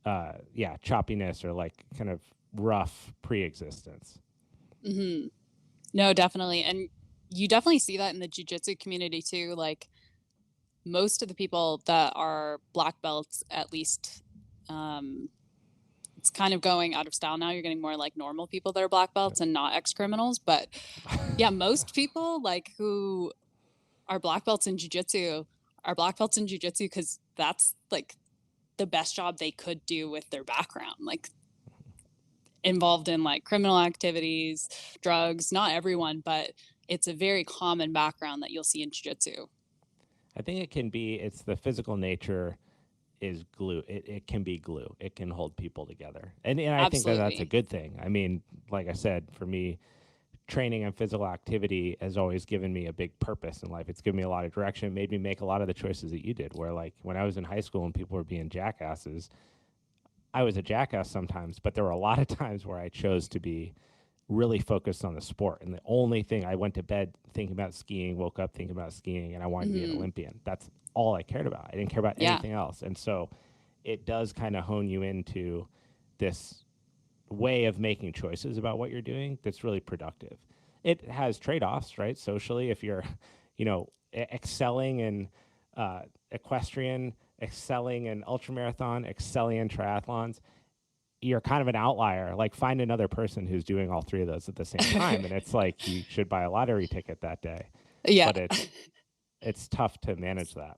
choppiness, or like kind of rough pre-existence. Mm-hmm. No, definitely. And you definitely see that in the jiu-jitsu community too. Like, most of the people that are black belts, at least, it's kind of going out of style now. You're getting more like normal people that are black belts and not ex-criminals. But yeah, most people like who are black belts in jiu-jitsu are black belts in jiu-jitsu because that's like the best job they could do with their background. Like, involved in like criminal activities, drugs, not everyone, but it's a very common background that you'll see in jiu-jitsu. I think it's the physical nature is glue. It can be glue. It can hold people together. And I think that that's a Absolutely. good thing. I mean, like I said, for me, training and physical activity has always given me a big purpose in life. It's given me a lot of direction, made me make a lot of the choices that you did, where like when I was in high school and people were being jackasses, I was a jackass sometimes, but there were a lot of times where I chose to be really focused on the sport. And the only thing, I went to bed thinking about skiing, woke up thinking about skiing, and I wanted to be an Olympian. That's all I cared about. I didn't care about anything else. And so it does kind of hone you into this way of making choices about what you're doing that's really productive. It has trade-offs, right? Socially, if you're, excelling in equestrian, excelling in ultramarathon, excelling in triathlons, you're kind of an outlier. Like, find another person who's doing all three of those at the same time, and it's like you should buy a lottery ticket that day. Yeah. But it's tough to manage that.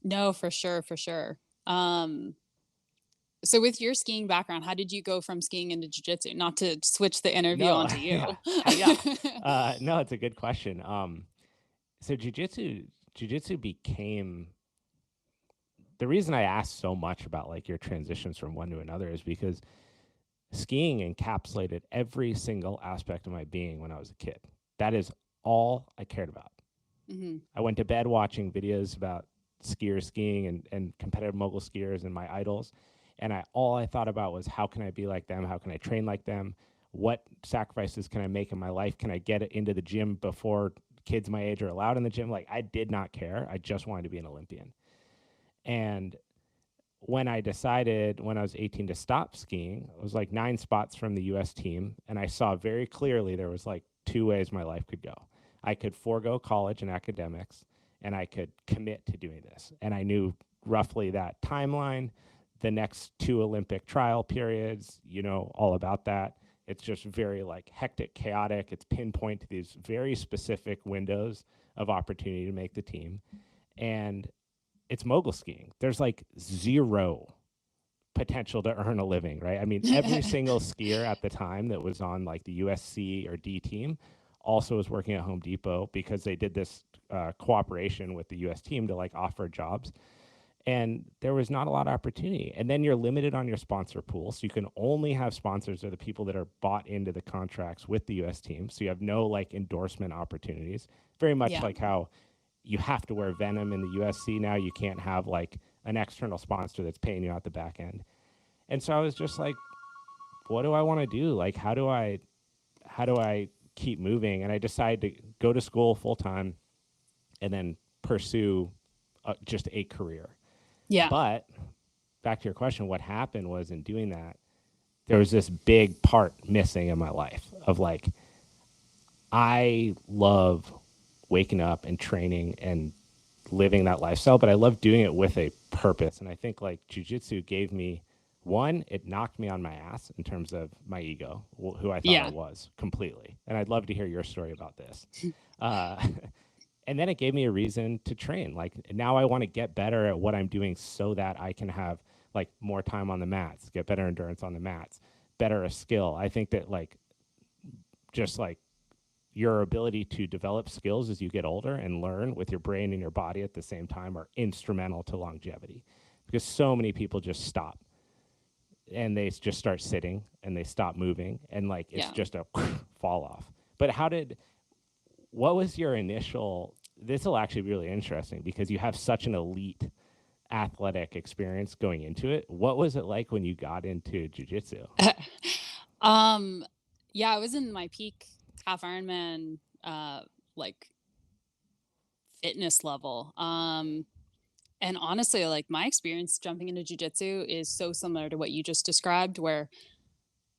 No, for sure, for sure. So with your skiing background, how did you go from skiing into jiu-jitsu? Not to switch the interview No, onto you. no, it's a good question. So jujitsu became, the reason I asked so much about like your transitions from one to another is because skiing encapsulated every single aspect of my being when I was a kid. That is all I cared about. I went to bed watching videos about skiers skiing and competitive mogul skiers and my idols. And all I thought about was, how can I be like them? How can I train like them? What sacrifices can I make in my life? Can I get into the gym before kids my age are allowed in the gym? Like, I did not care. I just wanted to be an Olympian. And when I decided when I was 18 to stop skiing, it was like 9 spots from the US team. And I saw very clearly there was like 2 ways my life could go. I could forego college and academics, and I could commit to doing this. And I knew roughly that timeline, the next 2 Olympic trial periods, all about that. It's just very like hectic, chaotic. It's pinpoint to these very specific windows of opportunity to make the team. And it's mogul skiing. There's like zero potential to earn a living, right? I mean, every single skier at the time that was on like the USC or D team also was working at Home Depot, because they did this cooperation with the US team to like offer jobs. And there was not a lot of opportunity. And then you're limited on your sponsor pool. So you can only have sponsors or the people that are bought into the contracts with the US team. So you have no like endorsement opportunities. Very much like how you have to wear Venom in the USC now. You can't have like an external sponsor that's paying you out the back end. And so I was just like, what do I want to do? Like, how do I keep moving? And I decided to go to school full time and then pursue just a career. Yeah. But back to your question, what happened was in doing that, there was this big part missing in my life of like, I love waking up and training and living that lifestyle, but I love doing it with a purpose. And I think like jiu-jitsu gave me one, it knocked me on my ass in terms of my ego, who I thought I was completely. And I'd love to hear your story about this. And then it gave me a reason to train. Like now I want to get better at what I'm doing so that I can have like more time on the mats, get better endurance on the mats, better a skill. I think that like, just like your ability to develop skills as you get older and learn with your brain and your body at the same time are instrumental to longevity, because so many people just stop and they just start sitting and they stop moving and like, it's just a fall off. But what was your initial, this will actually be really interesting because you have such an elite athletic experience going into it. What was it like when you got into jiu-jitsu? Yeah, I was in my peak half Ironman, like fitness level. And honestly, like my experience jumping into jiu-jitsu is so similar to what you just described, where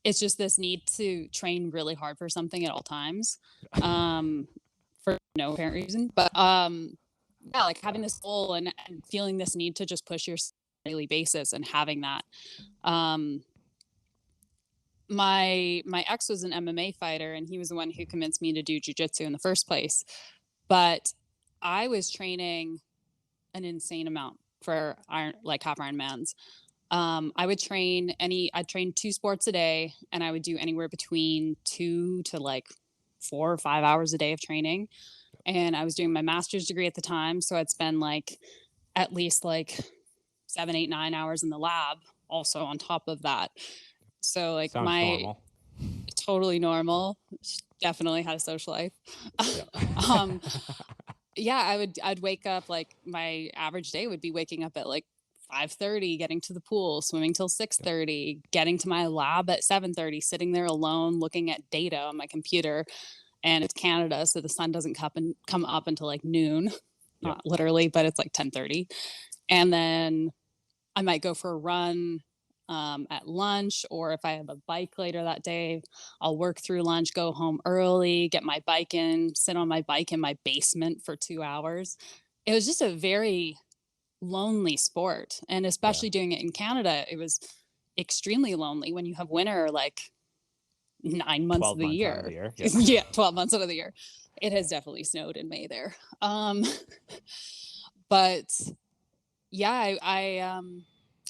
it's just this need to train really hard for something at all times, for no apparent reason. But yeah, like having this goal and feeling this need to just push your daily basis and having that. My ex was an MMA fighter, and he was the one who convinced me to do jiu-jitsu in the first place. But I was training an insane amount for half Ironmans. I'd train 2 sports a day, and I would do anywhere between 2 to like 4 or 5 hours a day of training. And I was doing my master's degree at the time. So I'd spend like at least like 7, 8, 9 hours in the lab also on top of that. So like Sounds normal. Totally normal. Definitely had a social life. I'd wake up, like my average day would be waking up at like 5:30, getting to the pool, swimming till 6:30, getting to my lab at 7:30, sitting there alone looking at data on my computer. And it's Canada, so the sun doesn't come up until like noon, not literally, but it's like 10:30. And then I might go for a run at lunch, or if I have a bike later that day, I'll work through lunch, go home early, get my bike in, sit on my bike in my basement for 2 hours. It was just a very lonely sport. And especially doing it in Canada, it was extremely lonely when you have winter like 9 months of the year. Yeah, 12 months out of the year. It has definitely snowed in May there. But yeah,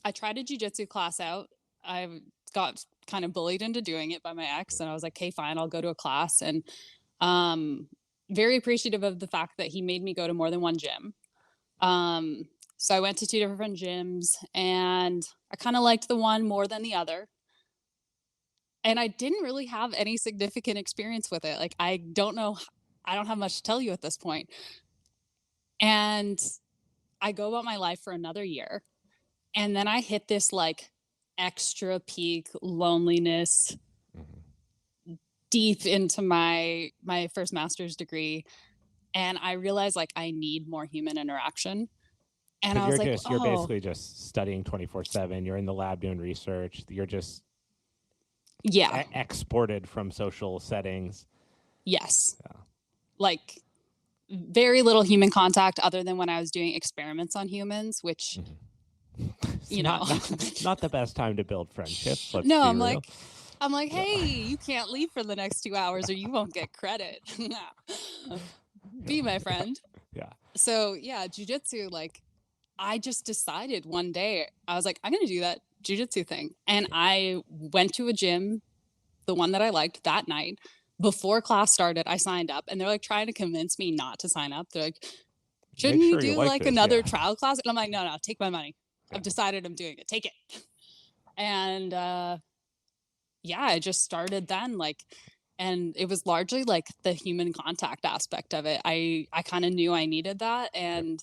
I tried a jiu-jitsu class out. I got kind of bullied into doing it by my ex, and I was like, okay, fine, I'll go to a class. And very appreciative of the fact that he made me go to more than one gym. So I went to 2 different gyms, and I kind of liked the one more than the other. And I didn't really have any significant experience with it. Like, I don't have much to tell you at this point. And I go about my life for another year. And then I hit this like extra peak loneliness deep into my first master's degree. And I realized like I need more human interaction. And I was you're basically just studying 24/7. You're in the lab doing research. You're just exported from social settings. Yes. Yeah. Like very little human contact other than when I was doing experiments on humans, which not the best time to build friendships. No, I'm like, hey, you can't leave for the next 2 hours or you won't get credit. Be my friend. Yeah. So yeah, jiu-jitsu, like I just decided one day, I was like, I'm going to do that jiu-jitsu thing. And I went to a gym, the one that I liked that night. Before class started, I signed up, and they're like trying to convince me not to sign up. They're like, shouldn't you do like another trial class? And I'm like, no, take my money. I've decided I'm doing it. Take it. And I just started then, like, and it was largely like the human contact aspect of it. I kind of knew I needed that. And,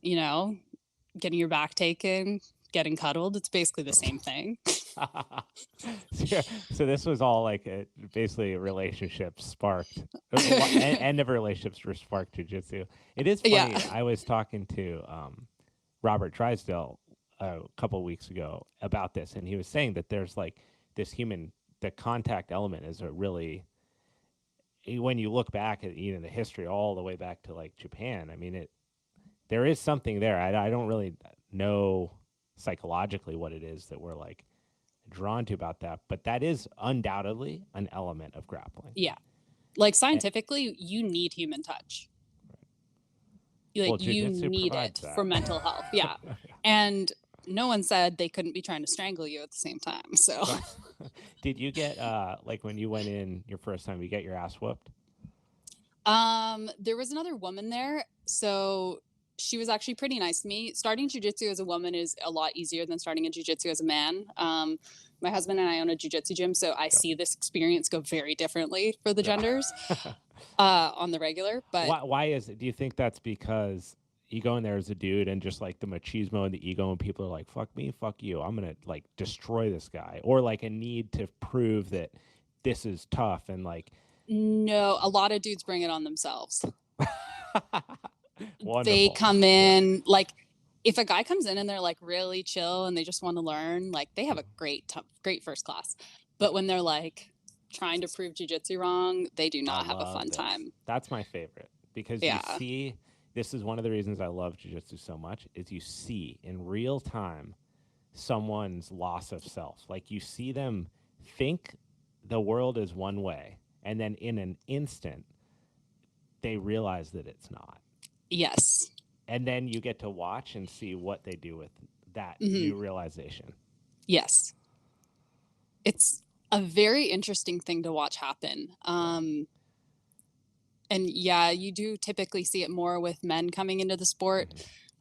you know, getting your back taken, getting cuddled, it's basically the same thing. So this was all like basically a relationship sparked. End of relationships were sparked jiu-jitsu. It is funny. Yeah. I was talking to Robert Drysdale a couple of weeks ago about this, and he was saying that there's like this the contact element is a really, when you look back at the history all the way back to like Japan, I mean, there is something there. I don't really know psychologically what it is that we're like drawn to about that, but that is undoubtedly an element of grappling. Yeah. Like scientifically, you need human touch. Like, well, you need it for mental health. Yeah. And no one said they couldn't be trying to strangle you at the same time. So did you get like when you went in your first time, you get your ass whooped? There was another woman there. So she was actually pretty nice to me. Starting jiu-jitsu as a woman is a lot easier than starting a jiu-jitsu as a man. My husband and I own a jiu-jitsu gym, so I see this experience go very differently for the genders on the regular. But why is it? Do you think that's because you go in there as a dude and just like the machismo and the ego, and people are like, fuck me, fuck you, I'm going to like destroy this guy, or like a need to prove that this is tough and like... No, a lot of dudes bring it on themselves. They come in like, if a guy comes in and they're like really chill and they just want to learn, like they have a great first class. But when they're like trying to prove jiu-jitsu wrong, they do not have a fun time. That's my favorite, because you see, this is one of the reasons I love jiu-jitsu so much, is you see in real time someone's loss of self. Like you see them think the world is one way, and then in an instant they realize that it's not. Yes. And then you get to watch and see what they do with that new realization. Yes. It's a very interesting thing to watch happen. And yeah, you do typically see it more with men coming into the sport.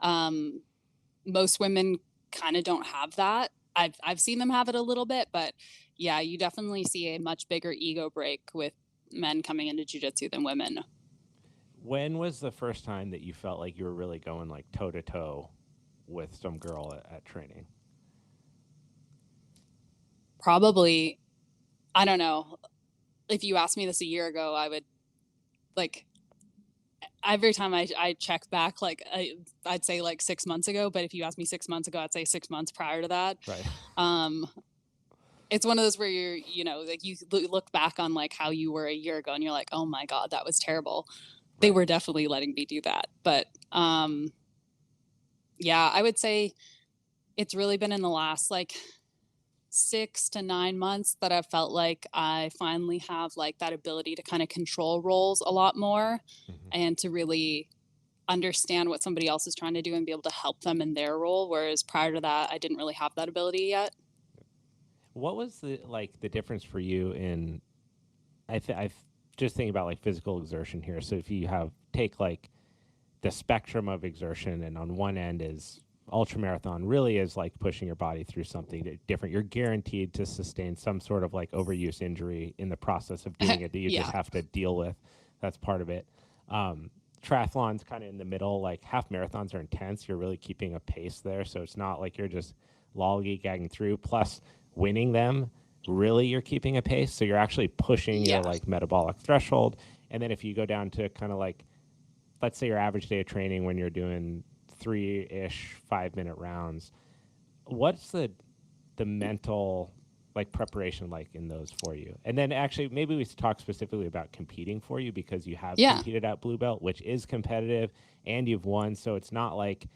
Most women kind of don't have that. I've seen them have it a little bit, but yeah, you definitely see a much bigger ego break with men coming into jiu-jitsu than women. When was the first time that you felt like you were really going like toe to toe with some girl at training? Probably, I don't know. If you asked me this a year ago, I would like, every time I check back, like I'd say like 6 months ago, but if you asked me 6 months ago, I'd say 6 months prior to that. Right. It's one of those where you're, like you look back on like how you were a year ago and you're like, oh my God, that was terrible. Right. They were definitely letting me do that. But yeah, I would say it's really been in the last like 6 to 9 months that I've felt like I finally have like that ability to kind of control roles a lot more and to really understand what somebody else is trying to do and be able to help them in their role. Whereas prior to that, I didn't really have that ability yet. What was the difference for you in, I've just thinking about like physical exertion here. So if you take like the spectrum of exertion, and on one end is ultramarathon, really is like pushing your body through something different. You're guaranteed to sustain some sort of like overuse injury in the process of doing it that you just have to deal with. That's part of it. Triathlon's kind of in the middle. Like half marathons are intense. You're really keeping a pace there. So it's not like you're just lollygagging through. Plus winning them, really you're keeping a pace. So you're actually pushing your like metabolic threshold. And then if you go down to kind of like, let's say your average day of training when you're doing 3-ish 5-minute rounds, what's the mental like preparation like in those for you? And then actually maybe we talk specifically about competing for you, because you have competed at Blue Belt, which is competitive, and you've won. So it's not like,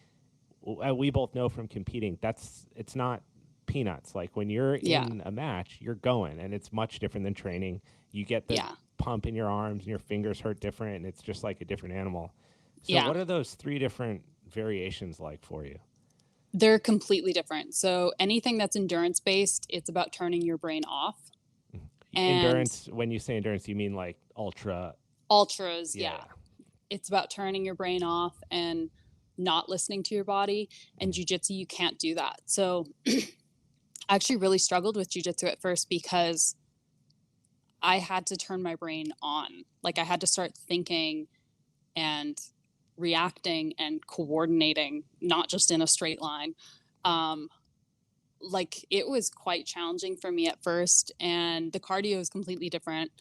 we both know from competing, it's not peanuts. Like when you're in a match, you're going, and it's much different than training. You get the pump in your arms and your fingers hurt different, and it's just like a different animal. So what are those 3 different variations like for you? They're completely different. So anything that's endurance based, it's about turning your brain off. Endurance, when you say endurance, you mean like ultras? Yeah. it's about turning your brain off and not listening to your body. And jiu-jitsu, you can't do that. So I actually really struggled with jiu-jitsu at first because I had to turn my brain on. Like I had to start thinking and reacting and coordinating, not just in a straight line. Like it was quite challenging for me at first, and the cardio is completely different.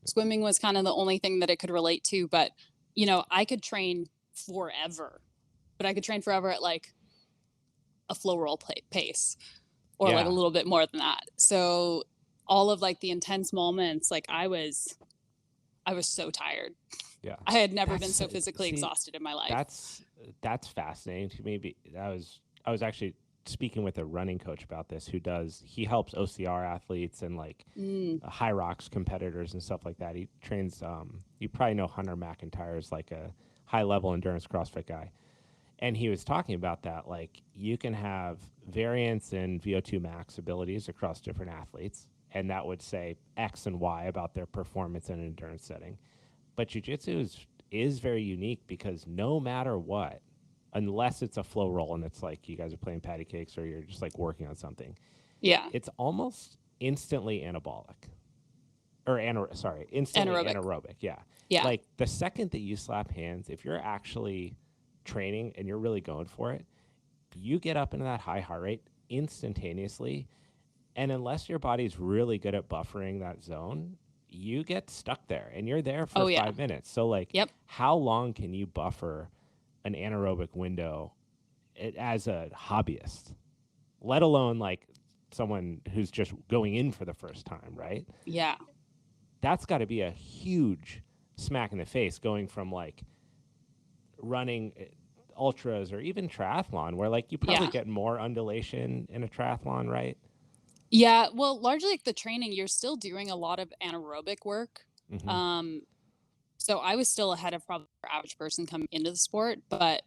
Swimming was kind of the only thing that it could relate to, but you know, I could train forever, but I could train forever at like a flow roll pace or like a little bit more than that. So all of like the intense moments, like I was so tired. Yeah. I had never been so physically exhausted in my life. That's fascinating to me. I was actually speaking with a running coach about this he helps OCR athletes and like high rocks competitors and stuff like that. He trains, you probably know Hunter McIntyre's like a high level endurance CrossFit guy. And he was talking about that, like you can have variance in VO2 max abilities across different athletes, and that would say X and Y about their performance in an endurance setting. But jiu-jitsu is very unique because no matter what, unless it's a flow roll and it's like you guys are playing patty cakes or you're just like working on something, it's almost instantly anabolic. Or instantly anaerobic. Yeah. Like the second that you slap hands, if you're actually training and you're really going for it, you get up into that high heart rate instantaneously. And unless your body's really good at buffering that zone, you get stuck there and you're there for 5 minutes. So like, how long can you buffer an anaerobic window as a hobbyist, let alone like someone who's just going in for the first time, right? Yeah. That's got to be a huge smack in the face going from like running ultras or even triathlon where like you probably get more undulation in a triathlon, right? Yeah, well, largely like the training, you're still doing a lot of anaerobic work. So I was still ahead of probably the average person coming into the sport, but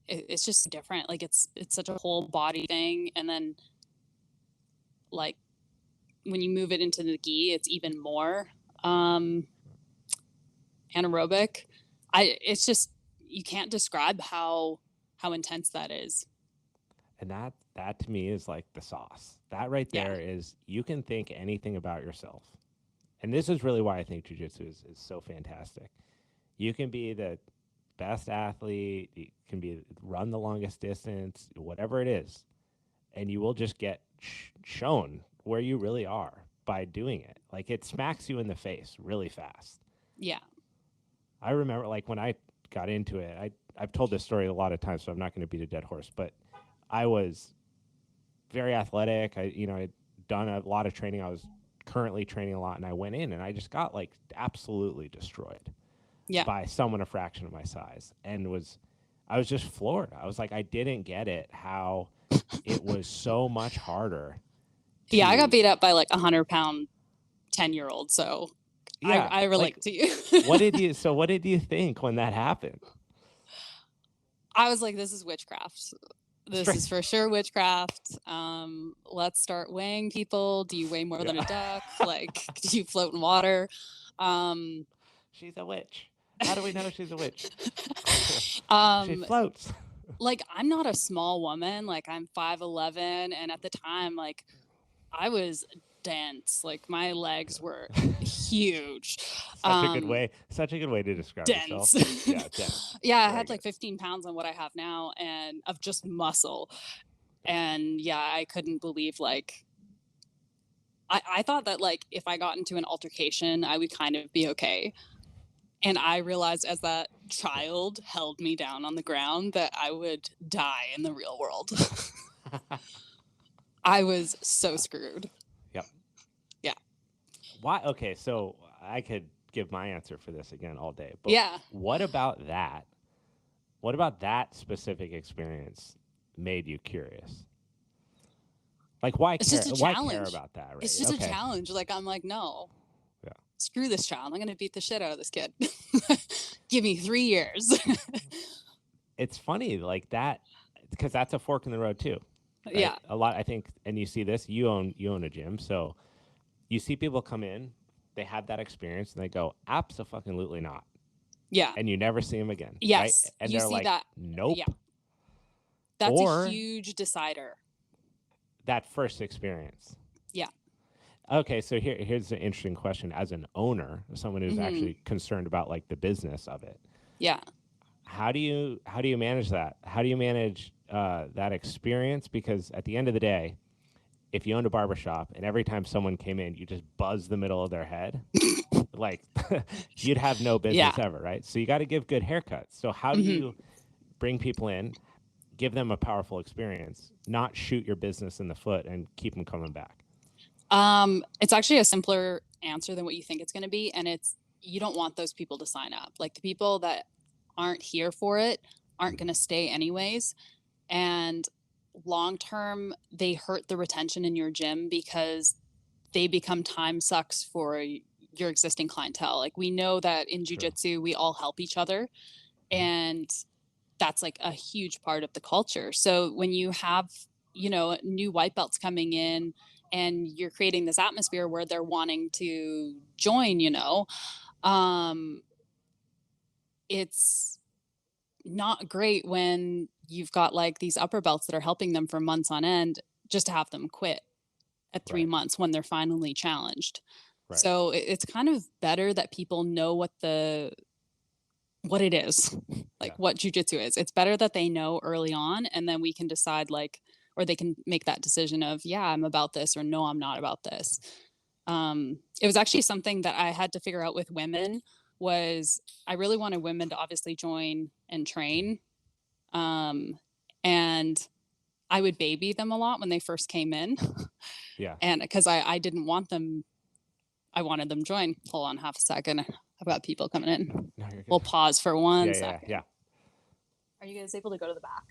it's just different. Like it's such a whole body thing. And then like when you move it into the gi, it's even more anaerobic. It's just, you can't describe how intense that is. And that to me is like the sauce. That right there is, you can think anything about yourself. And this is really why I think jiu-jitsu is so fantastic. You can be the best athlete, you can run the longest distance, whatever it is, and you will just get shown where you really are by doing it. Like it smacks you in the face really fast. Yeah. I remember like when I got into it, I've told this story a lot of times, so I'm not going to beat a dead horse, but I was very athletic. I'd done a lot of training. I was currently training a lot, and I went in and I just got like absolutely destroyed by someone a fraction of my size, and I was just floored. I was like, I didn't get it, how it was so much harder. Yeah, I got beat up by like 100-pound 10-year-old, so I relate to you. What did you think when that happened? I was like, this is witchcraft. This is for sure witchcraft. Let's start weighing people. Do you weigh more than a duck? Like, do you float in water? She's a witch. How do we know she's a witch? She floats. Like, I'm not a small woman. Like, I'm 5'11", and at the time, like, I was dense. Like, my legs were huge. Such a good way to describe dense. yourself. Yeah, dense. Yeah, I had like 15 pounds on what I have now, and of just muscle. And yeah, I couldn't believe like I thought that like if I got into an altercation, I would kind of be okay. And I realized as that child held me down on the ground that I would die in the real world. I was so screwed. Yep. Yeah. Why? Okay, so I could give my answer for this again all day. But what about that? What about that specific experience made you curious? Like, why care about that? Right? It's just a challenge. Like, I'm like, no. Yeah. Screw this child. I'm going to beat the shit out of this kid. Give me 3 years. It's funny like that, because that's a fork in the road too. Right? Yeah. A lot, I think, and you see this, you own a gym. So you see people come in, they have that experience and they go, absolutely not. Yeah. and you never see them again. Yes. Right? And You they're see like, that. nope. Yeah. That's or a huge decider. that first experience. Yeah. Okay, so here's an interesting question. As an owner, someone who's actually concerned about like the business of it, Yeah. how do you manage that? How do you manage that experience? Because at the end of the day, if you owned a barbershop and every time someone came in, you just buzz the middle of their head, like you'd have no business ever, right? So you got to give good haircuts. So how do you bring people in, give them a powerful experience, not shoot your business in the foot and keep them coming back? It's actually a simpler answer than what you think it's going to be. And it's, you don't want those people to sign up. Like the people that aren't here for it aren't going to stay anyways. And long term, they hurt the retention in your gym because they become time sucks for your existing clientele. Like we know that in jiu-jitsu, we all help each other. And that's like a huge part of the culture. So when you have, new white belts coming in and you're creating this atmosphere where they're wanting to join, it's not great when you've got like these upper belts that are helping them for months on end just to have them quit at 3 months when they're finally challenged. Right. So it's kind of better that people know what it is, like what jujitsu is. It's better that they know early on, and then we can decide or they can make that decision of, yeah, I'm about this, or no, I'm not about this. It was actually something that I had to figure out with women. Was I really wanted women to obviously join and train. And I would baby them a lot when they first came in. Yeah. And because I didn't want them, I wanted them join. Hold on half a second. I've got people coming in. No, we'll pause for one second. Yeah. Are you guys able to go to the back?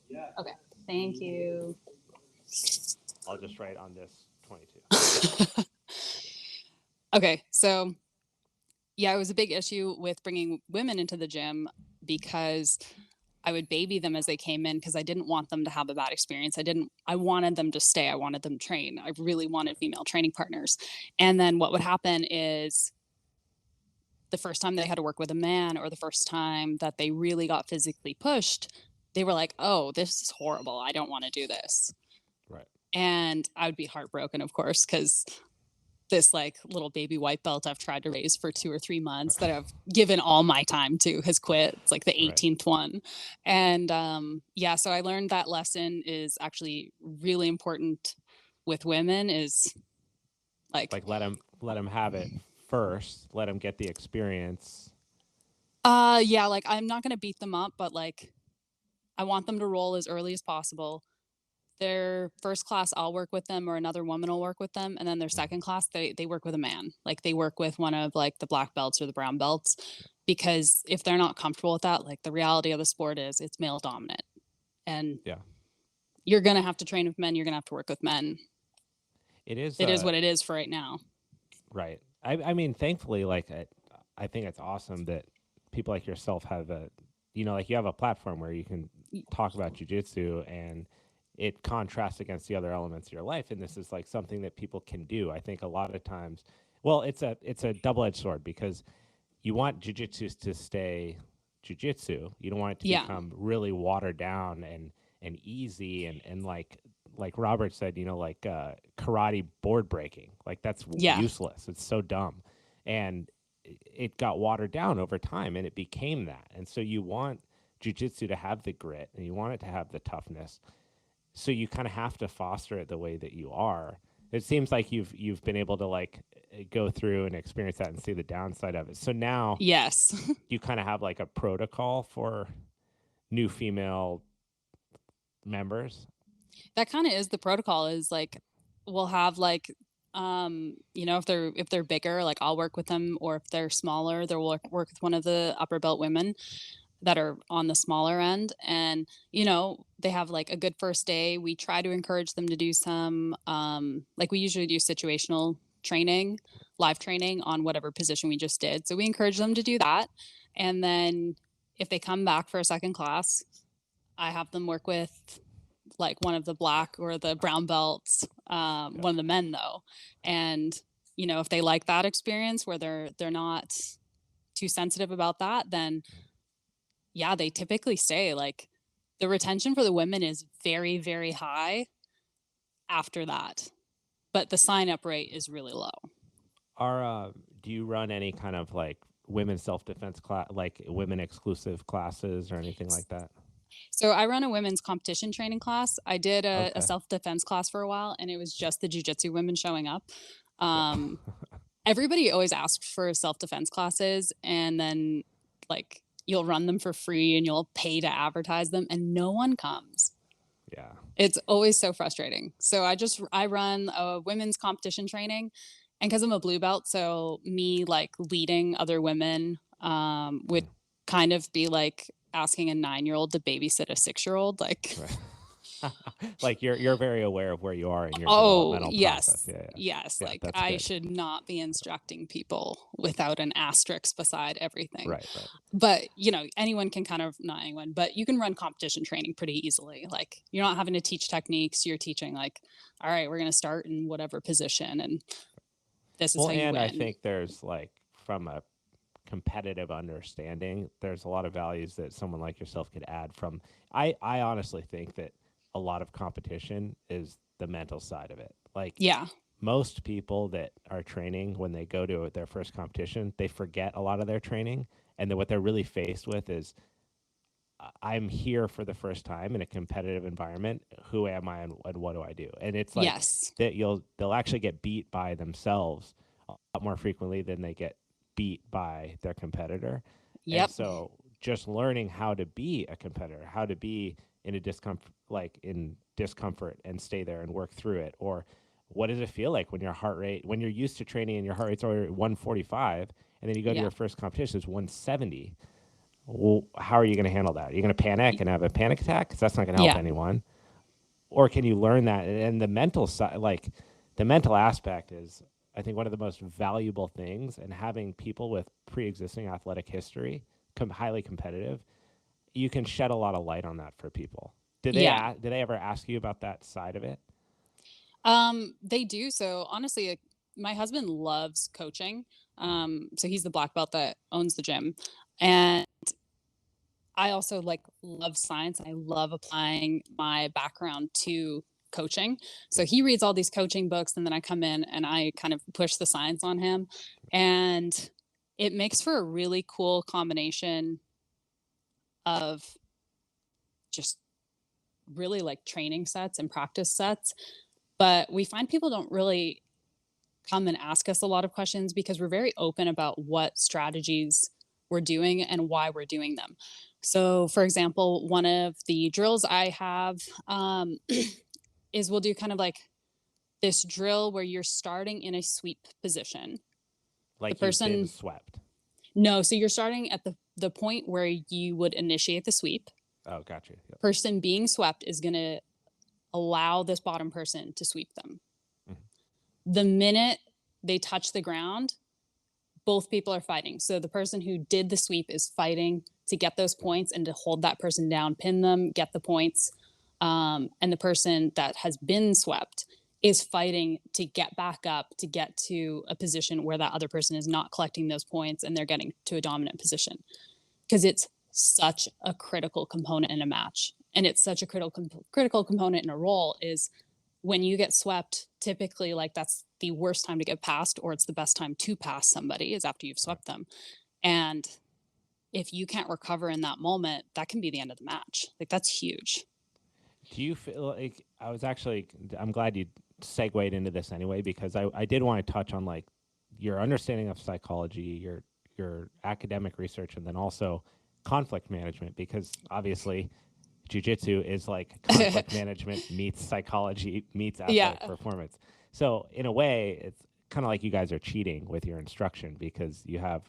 Yeah. Okay. Thank you. I'll just write on this 22. Okay. So yeah, it was a big issue with bringing women into the gym because I would baby them as they came in because I didn't want them to have a bad experience. I wanted them to stay. I wanted them to train. I really wanted female training partners. And then what would happen is the first time they had to work with a man, or the first time that they really got physically pushed, they were like, oh, this is horrible. I don't want to do this. Right. And I would be heartbroken, of course, because this like little baby white belt I've tried to raise for 2 or 3 months that I've given all my time to has quit. It's like the 18th one. And so I learned that lesson is actually really important with women, is like let them have it first, let them get the experience. Like I'm not going to beat them up, but like I want them to roll as early as possible. Their first class, I'll work with them, or another woman will work with them. And then their second class, they work with a man. Like they work with one of like the black belts or the brown belts, because if they're not comfortable with that, like the reality of the sport is it's male dominant, and you're going to have to train with men. You're going to have to work with men. It is what it is for right now. Right. I mean, thankfully, like, I think it's awesome that people like yourself have you have a platform where you can talk about jiu-jitsu and it contrasts against the other elements of your life. And this is like something that people can do. I think a lot of times, well, it's a double-edged sword, because you want jiu-jitsu to stay jiu-jitsu. You don't want it to become really watered down and easy and like Robert said, karate board breaking. Like that's useless. It's so dumb. And it got watered down over time, and it became that. And so you want jiu-jitsu to have the grit, and you want it to have the toughness. So you kind of have to foster it the way that you are. It seems like you've been able to like go through and experience that and see the downside of it. So now, you kind of have like a protocol for new female members. That kind of is the protocol. Is like we'll have like if they're bigger, like I'll work with them, or if they're smaller, they'll work with one of the upper belt women that are on the smaller end. And they have like a good first day. We try to encourage them to do some like we usually do situational training, live training on whatever position we just did. So we encourage them to do that. And then if they come back for a second class, I have them work with like one of the black or the brown belts, one of the men though. And if they like that experience where they're not too sensitive about that, then yeah, they typically stay. Like the retention for the women is very, very high after that, but the sign up rate is really low. Do you run any kind of like women's self-defense class, like women exclusive classes or anything like that? So I run a women's competition training class. I did a Okay. self-defense class for a while, and it was just the jiu-jitsu women showing up. Yeah. Everybody always asks for self-defense classes, and then like you'll run them for free and you'll pay to advertise them, and no one comes. Yeah. It's always so frustrating. So I run a women's competition training, and because I'm a blue belt, so me like leading other women would kind of be like asking a 9-year-old to babysit a 6-year-old. Like, Right. Like you're very aware of where you are in your oh developmental process. yes, Yeah. yes. Yeah. Like That's I good. should not be instructing people without an asterisk beside everything. Right. Right. But anyone can kind of, not anyone, but you can run competition training pretty easily. Like you're not having to teach techniques. You're teaching like, all right, we're going to start in whatever position, and this is Well, how you and I win. think there's like from a competitive understanding, there's a lot of values that someone like yourself could add from. I honestly think that a lot of competition is the mental side of it. Like Yeah. most people that are training, when they go to their first competition, they forget a lot of their training. And then what they're really faced with is, I'm here for the first time in a competitive environment. Who am I, and what do I do? And it's like Yes. that they'll actually get beat by themselves a lot more frequently than they get beat by their competitor. And Yep. so just learning how to be a competitor, how to be in a discomfort and stay there and work through it. Or what does it feel like when when you're used to training and your heart rate's already 145, and then you go to Yeah. your first competition, it's 170. Well, how are you going to handle that? Are you going to panic and have a panic attack? Because that's not going to help Yeah. anyone. Or can you learn that? And the mental side, like the mental aspect is, I think, one of the most valuable things. And having people with pre-existing athletic history, highly competitive, you can shed a lot of light on that for people. Did Yeah. they ever ask you about that side of it? They do. So honestly, my husband loves coaching. So he's the black belt that owns the gym. And I also like love science. I love applying my background to coaching. So he reads all these coaching books, and then I come in and I kind of push the science on him. And it makes for a really cool combination of just really like training sets and practice sets. But we find people don't really come and ask us a lot of questions because we're very open about what strategies we're doing and why we're doing them. So, for example, one of the drills I have is we'll do kind of like this drill where you're starting in a sweep position. The Like you've been person, swept. no, so you're starting at the point where you would initiate the sweep. Oh, gotcha. Yep. Person being swept is going to allow this bottom person to sweep them. Mm-hmm. The minute they touch the ground, both people are fighting. So the person who did the sweep is fighting to get those points and to hold that person down, pin them, get the points. And the person that has been swept is fighting to get back up, to get to a position where that other person is not collecting those points and they're getting to a dominant position. Because it's such a critical component in a match. And it's such a critical component in a role is when you get swept, typically like that's the worst time to get past, or it's the best time to pass somebody is after you've swept them. And if you can't recover in that moment, that can be the end of the match. Like that's huge. Do you feel like I'm glad you segued into this anyway, because I did want to touch on like your understanding of psychology, your academic research, and then also conflict management, because obviously jiu-jitsu is like conflict management meets psychology meets athletic performance. So in a way, it's kind of like you guys are cheating with your instruction, because you have,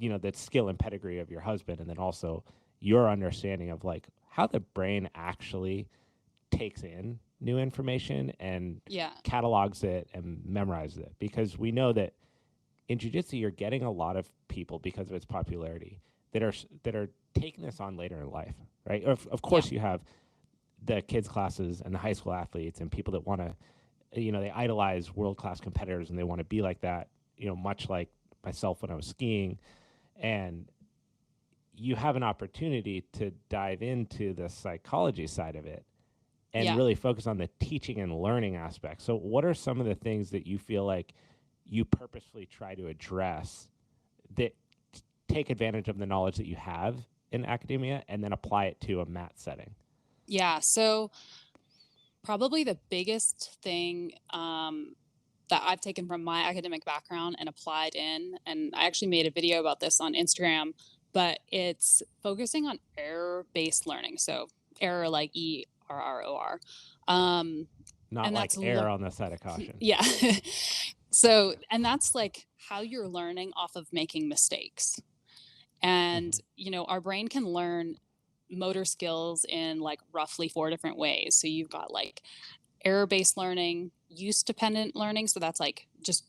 that skill and pedigree of your husband, and then also your understanding of like how the brain actually takes in new information and catalogs it and memorizes it. Because we know that in jiu-jitsu, you're getting a lot of people, because of its popularity, that are taking this on later in life, right? Of course, you have the kids classes and the high school athletes and people that want to, they idolize world-class competitors and they want to be like that, much like myself when I was skiing. And you have an opportunity to dive into the psychology side of it and really focus on the teaching and learning aspect. So what are some of the things that you feel like you purposefully try to address that take advantage of the knowledge that you have in academia and then apply it to a mat setting? Yeah. So probably the biggest thing that I've taken from my academic background and applied in, and I actually made a video about this on Instagram, but it's focusing on error-based learning. So error like ERROR. Not like error on the side of caution. Yeah. So, and that's like how you're learning off of making mistakes. And, you know, our brain can learn motor skills in like roughly 4 different ways. So you've got like error-based learning, use-dependent learning. So that's like just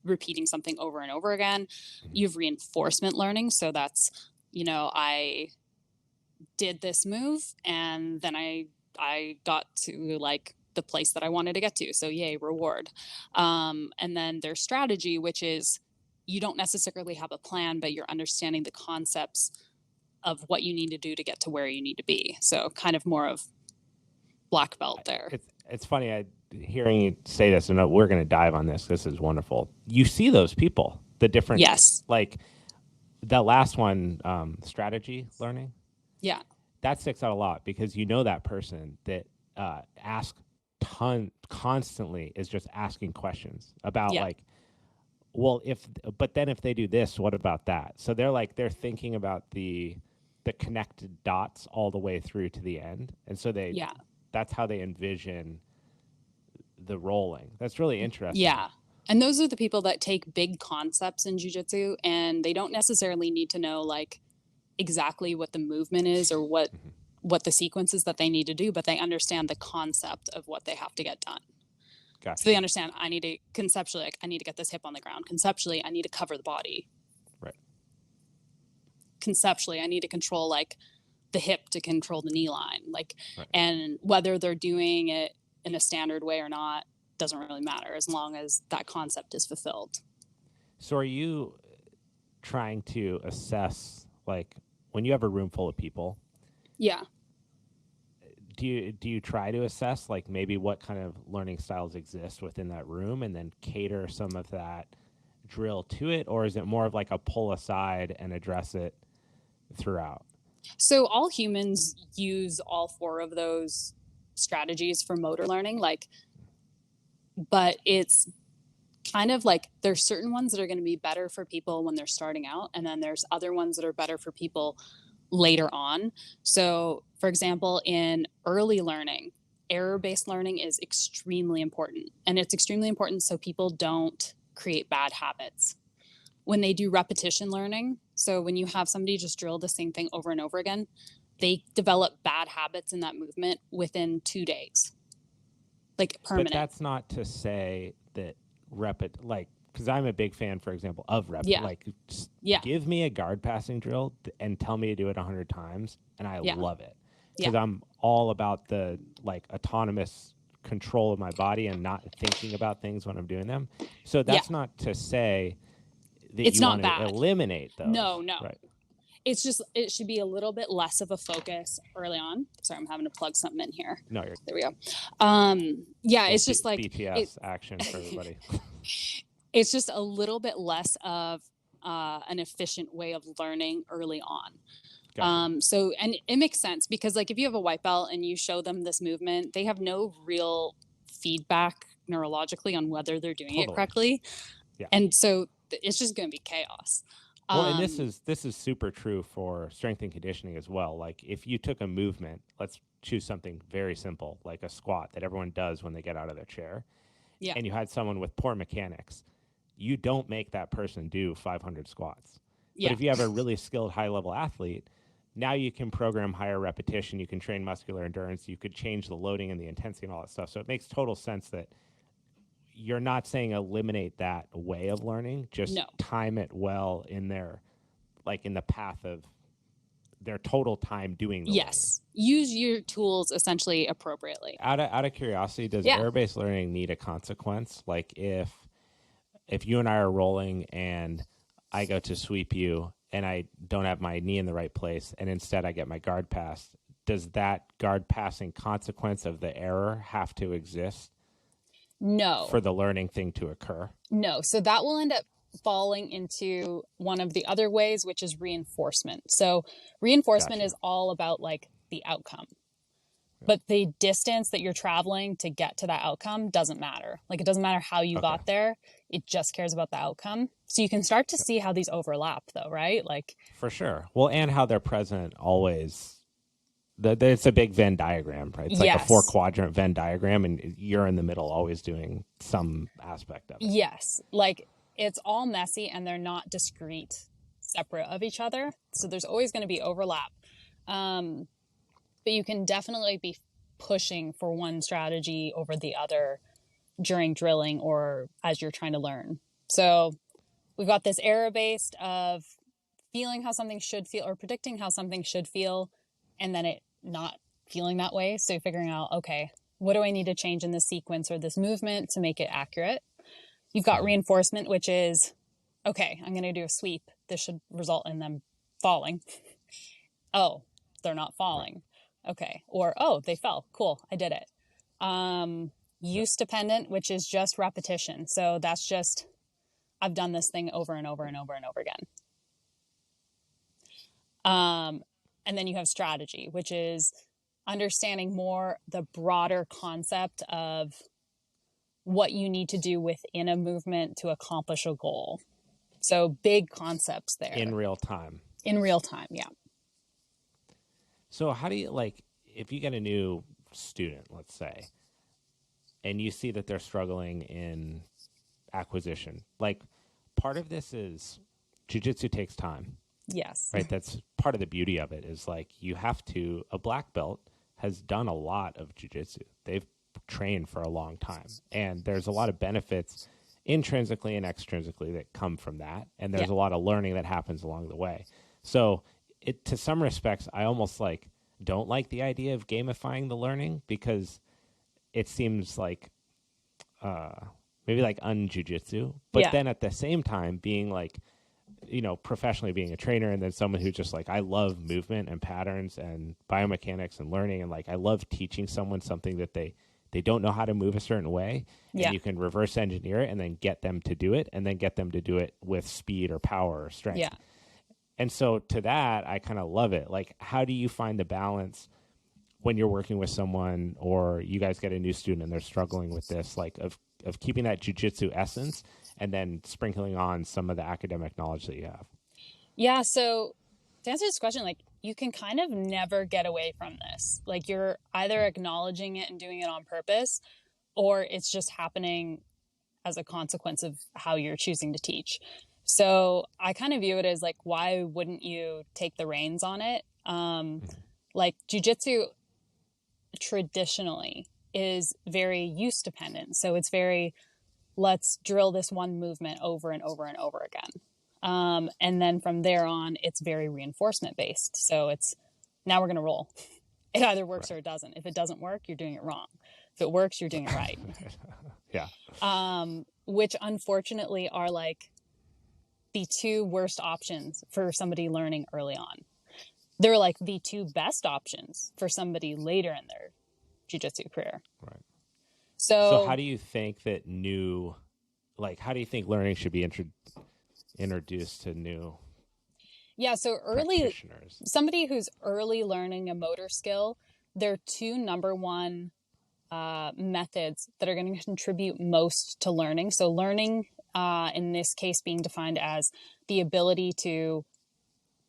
repeating something over and over again. You've reinforcement learning. So that's, you know, I did this move and then I got to like the place that I wanted to get to. So yay, reward. And then there's strategy, which is you don't necessarily have a plan, but you're understanding the concepts of what you need to do to get to where you need to be. So kind of more of black belt there. It's funny hearing you say this, and we're going to dive on this. This is wonderful. You see those people, the different, like the last one, strategy learning. Yeah. That sticks out a lot because you know that person that asks constantly is just asking questions about like, well, but then if they do this, what about that? So they're thinking about the connected dots all the way through to the end. And so that's how they envision the rolling. That's really interesting. Yeah. And those are the people that take big concepts in jiu-jitsu and they don't necessarily need to know like exactly what the movement is or what the sequences that they need to do, but they understand the concept of what they have to get done. Gotcha. So they understand I need to conceptually, like I need to get this hip on the ground. Conceptually, I need to cover the body. Right. Conceptually, I need to control like the hip to control the knee line. Like, and whether they're doing it in a standard way or not, doesn't really matter as long as that concept is fulfilled. So are you trying to assess, like when you have a room full of people? Yeah. Do you try to assess like maybe what kind of learning styles exist within that room and then cater some of that drill to it? Or is it more of like a pull aside and address it throughout? So all humans use all 4 of those strategies for motor learning, but it's kind of like there's certain ones that are going to be better for people when they're starting out. And then there's other ones that are better for people later on. So for example, in early learning, error-based learning is extremely important. And it's extremely important so people don't create bad habits. When they do repetition learning, so when you have somebody just drill the same thing over and over again, they develop bad habits in that movement within 2 days. Like permanent. But that's not to say that because I'm a big fan, for example, of rep. Like, give me a guard passing drill and tell me to do it 100 times, and I love it because I'm all about the like autonomous control of my body and not thinking about things when I'm doing them. So that's not to say that it's you not want bad. to eliminate those. No. Right. It's just it should be a little bit less of a focus early on. Sorry, I'm having to plug something in here. No, there we go. It's just like BTS action for everybody. It's just a little bit less of an efficient way of learning early on. Gotcha. So, and it makes sense because like if you have a white belt and you show them this movement, they have no real feedback neurologically on whether they're doing it correctly. Yeah. And so it's just going to be chaos. Well, and this is super true for strength and conditioning as well. Like if you took a movement, let's choose something very simple, like a squat that everyone does when they get out of their chair. Yeah. And you had someone with poor mechanics, you don't make that person do 500 squats. Yeah. But if you have a really skilled high-level athlete, now you can program higher repetition, you can train muscular endurance, you could change the loading and the intensity and all that stuff. So it makes total sense that you're not saying eliminate that way of learning, just time it well in their, like in the path of their total time doing the learning. Use your tools essentially appropriately. Out of curiosity, does error-based learning need a consequence? Like if you and I are rolling and I go to sweep you and I don't have my knee in the right place, and instead I get my guard passed, does that guard passing consequence of the error have to exist? No. For the learning thing to occur? No. So that will end up falling into one of the other ways, which is reinforcement. So reinforcement is all about like the outcome. But the distance that you're traveling to get to that outcome doesn't matter. Like, it doesn't matter how you got there. It just cares about the outcome. So you can start to see how these overlap, though, right? Like, for sure. Well, and how they're present always. It's a big Venn diagram, right? It's like a 4-quadrant Venn diagram, and you're in the middle always doing some aspect of it. Yes. Like, it's all messy, and they're not discrete, separate of each other. So there's always going to be overlap. But you can definitely be pushing for one strategy over the other during drilling or as you're trying to learn. So we've got this error-based of feeling how something should feel or predicting how something should feel, and then it not feeling that way. So figuring out, okay, what do I need to change in this sequence or this movement to make it accurate? You've got reinforcement, which is, okay, I'm going to do a sweep. This should result in them falling. Oh, they're not falling. Okay. Or, oh, they fell. Cool. I did it. Use dependent, which is just repetition. So that's just, I've done this thing over and over and over and over again. And then you have strategy, which is understanding more the broader concept of what you need to do within a movement to accomplish a goal. So big concepts there. In real time. In real time, yeah. So how do you, like, if you get a new student, let's say, and you see that they're struggling in acquisition, like, part of this is jiu-jitsu takes time. Yes. Right? That's part of the beauty of it is, like, you have to, a black belt has done a lot of jiu-jitsu. They've trained for a long time. And there's a lot of benefits intrinsically and extrinsically that come from that. And there's a lot of learning that happens along the way. So it, to some respects, I almost like don't like the idea of gamifying the learning because it seems like maybe like un-jiu-jitsu. But then at the same time being like, you know, professionally being a trainer and then someone who's just like, I love movement and patterns and biomechanics and learning. And like, I love teaching someone something that they don't know how to move a certain way. And you can reverse engineer it and then get them to do it and then get them to do it with speed or power or strength. Yeah. And so to that, I kind of love it. Like, how do you find the balance when you're working with someone or you guys get a new student and they're struggling with this, like of keeping that jiu-jitsu essence and then sprinkling on some of the academic knowledge that you have? Yeah. So to answer this question, like, you can kind of never get away from this. Like, you're either acknowledging it and doing it on purpose, or it's just happening as a consequence of how you're choosing to teach. So I kind of view it as like, why wouldn't you take the reins on it? Like, jiu-jitsu traditionally is very use dependent. So it's very, let's drill this one movement over and over and over again. And then from there on, it's very reinforcement based. So it's, now we're going to roll. It either works or it doesn't. If it doesn't work, you're doing it wrong. If it works, you're doing it right. Which unfortunately are like the two worst options for somebody learning early on. They're like the two best options for somebody later in their jiu-jitsu career. Right. So how do you think that how do you think learning should be introduced to new so early, somebody who's early learning a motor skill, there are two number one methods that are going to contribute most to learning. So learning, in this case, being defined as the ability to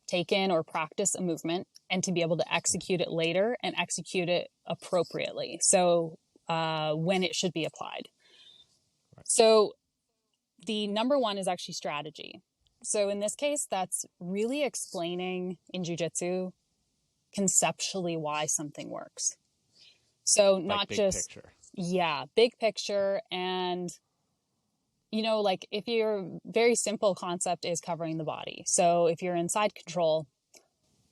take in or practice a movement and to be able to execute it later and execute it appropriately. So when it should be applied. Right. So the number one is actually strategy. So in this case, that's really explaining in jiu-jitsu conceptually why something works. So not like big just, picture. Big picture. And, you know, like if your very simple concept is covering the body. So if you're in side control,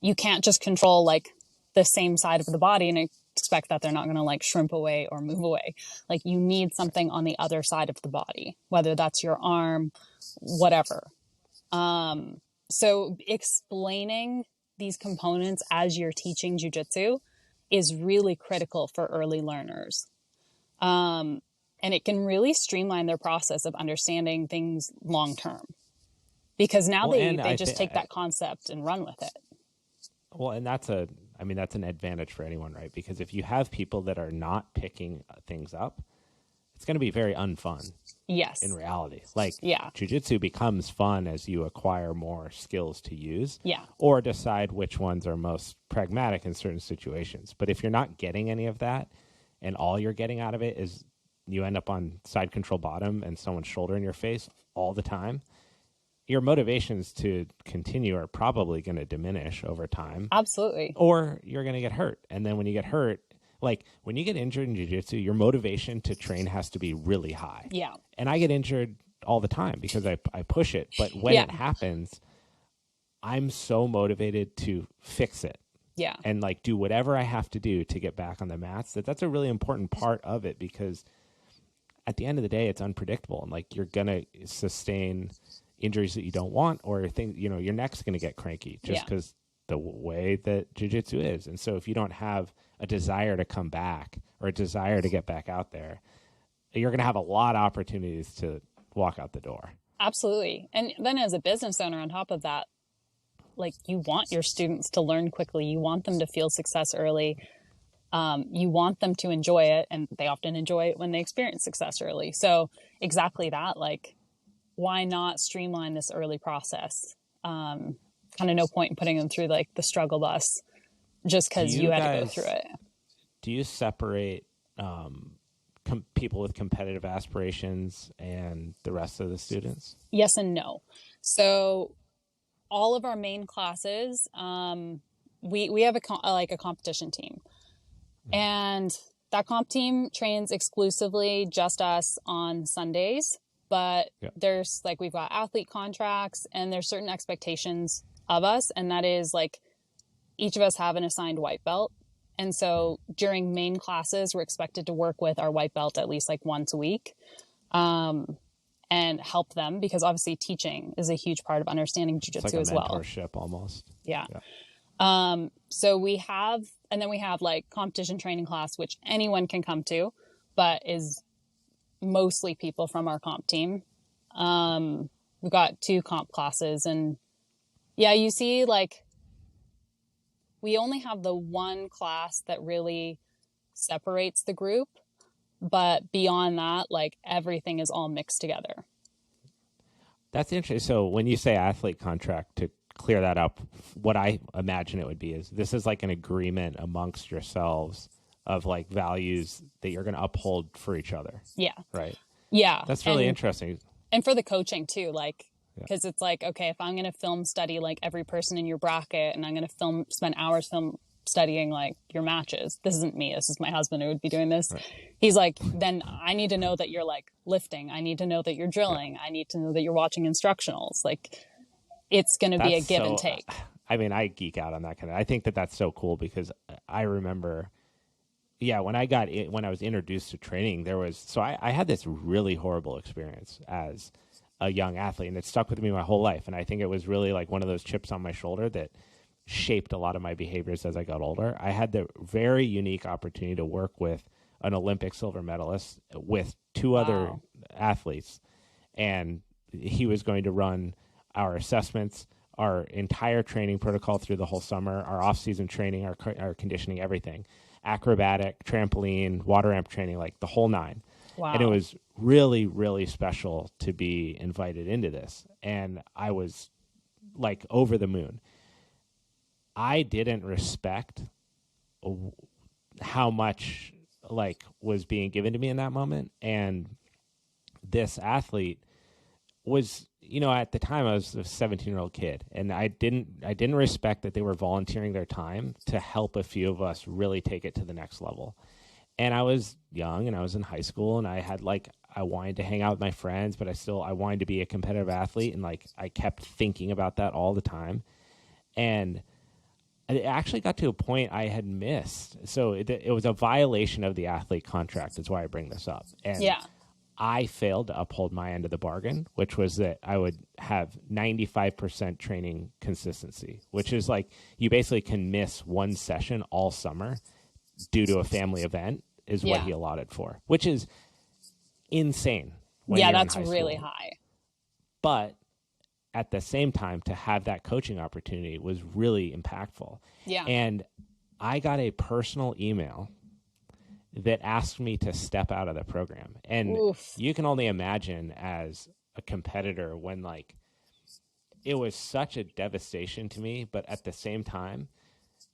you can't just control like the same side of the body and expect that they're not going to like shrimp away or move away. Like, you need something on the other side of the body, whether that's your arm, whatever. So explaining these components as you're teaching jiu-jitsu is really critical for early learners. And it can really streamline their process of understanding things long-term, because now they just take that concept and run with it. Well, and that's an advantage for anyone, right? Because if you have people that are not picking things up, it's going to be very unfun. Yes. In reality, like, yeah, jiu-jitsu becomes fun as you acquire more skills to use, yeah, or decide which ones are most pragmatic in certain situations. But if you're not getting any of that, and all you're getting out of it is you end up on side control bottom and someone's shoulder in your face all the time, your motivations to continue are probably going to diminish over time. Absolutely. Or you're going to get hurt. And then when you get hurt, like when you get injured in jiu-jitsu, your motivation to train has to be really high. Yeah. And I get injured all the time because I push it. But when it happens, I'm so motivated to fix it. Yeah. And like do whatever I have to do to get back on the mats. That's a really important part of it, because at the end of the day, it's unpredictable. And like you're going to sustain injuries that you don't want, or your neck's going to get cranky just because the way that jiu-jitsu is. And so if you don't have a desire to come back or a desire to get back out there, you're going to have a lot of opportunities to walk out the door. Absolutely. And then as a business owner on top of that, like you want your students to learn quickly. You want them to feel success early. You want them to enjoy it, and they often enjoy it when they experience success early. So exactly that, like, why not streamline this early process? Kind of no point in putting them through like the struggle bus just because you had to go through it. Do you separate people with competitive aspirations and the rest of the students? Yes and no. So all of our main classes, we have a competition team, and that comp team trains exclusively just us on Sundays. But there's like, we've got athlete contracts and there's certain expectations of us. And that is like, each of us have an assigned white belt. And so during main classes, we're expected to work with our white belt at least like once a week, and help them, because obviously teaching is a huge part of understanding jiu-jitsu as well. It's like a mentorship almost. Yeah. So we have like competition training class, which anyone can come to, but is mostly people from our comp team. We've got 2 comp classes, and you see like we only have the one class that really separates the group, but beyond that, like everything is all mixed together. That's interesting. So when you say athlete contract, to clear that up, what I imagine it would be is this is like an agreement amongst yourselves of like values that you're going to uphold for each other. Yeah. Right. Yeah. That's really interesting. And for the coaching too, like, because it's like, okay, if I'm going to film study like every person in your bracket, and I'm going to spend hours studying like your matches. This isn't me. This is my husband who would be doing this. Right. He's like, then I need to know that you're like lifting. I need to know that you're drilling. I need to know that you're watching instructionals. Like, it's going to be a give and take. I mean, I geek out on that kind of, I think that that's so cool, because I remember, when I was introduced to training, I had this really horrible experience as a young athlete, and it stuck with me my whole life. And I think it was really like one of those chips on my shoulder that shaped a lot of my behaviors as I got older. I had the very unique opportunity to work with an Olympic silver medalist with 2 other athletes, and he was going to run our assessments, our entire training protocol through the whole summer, our off-season training, our conditioning, everything, acrobatic, trampoline, water ramp training, like the whole 9. Wow. And it was really, really special to be invited into this. And I was like over the moon. I didn't respect how much like was being given to me in that moment. And this athlete was, at the time I was a 17-year-old kid, and I didn't respect that they were volunteering their time to help a few of us really take it to the next level. And I was young, and I was in high school, and I wanted to hang out with my friends, but I wanted to be a competitive athlete. And like, I kept thinking about that all the time. And it actually got to a point I had missed. So it was a violation of the athlete contract. That's why I bring this up. And I failed to uphold my end of the bargain, which was that I would have 95% training consistency, which is like you basically can miss one session all summer due to a family event is what he allotted for, which is insane. Yeah, that's really high. But at the same time, to have that coaching opportunity was really impactful. Yeah. And I got a personal email that asked me to step out of the program. And you can only imagine as a competitor when like, it was such a devastation to me, but at the same time,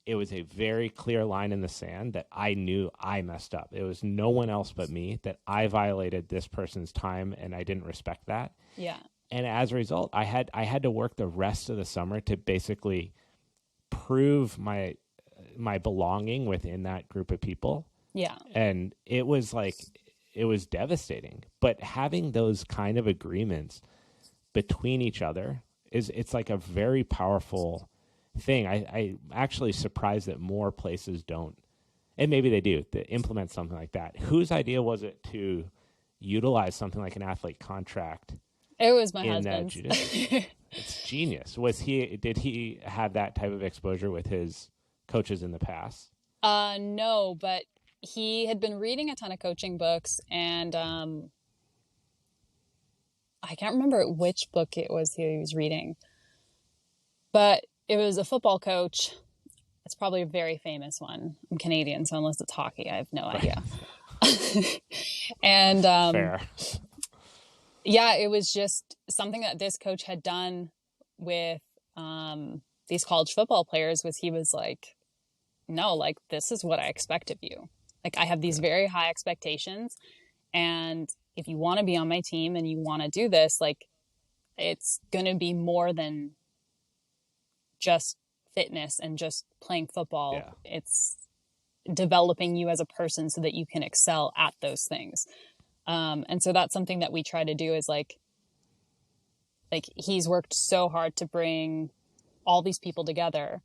it was a very clear line in the sand that I knew I messed up. It was no one else but me, that I violated this person's time and I didn't respect that. Yeah. And as a result, I had to work the rest of the summer to basically prove my belonging within that group of people. Yeah. And it was devastating. But having those kind of agreements between each other it's like a very powerful thing. I actually surprised that more places don't, and maybe they do, to implement something like that. Whose idea was it to utilize something like an athlete contract? It was my husband's. It's genius. Did he have that type of exposure with his coaches in the past? No, but he had been reading a ton of coaching books, and I can't remember which book it was he was reading, but it was a football coach. It's probably a very famous one. I'm Canadian, so unless it's hockey, I have no idea. And Fair. Yeah, it was just something that this coach had done with these college football players. Was he was like, no, like, this is what I expect of you. Like, I have these very high expectations, and if you want to be on my team and you want to do this, like, it's going to be more than just fitness and just playing football. Yeah. It's developing you as a person so that you can excel at those things. And so that's something that we try to do is like he's worked so hard to bring all these people together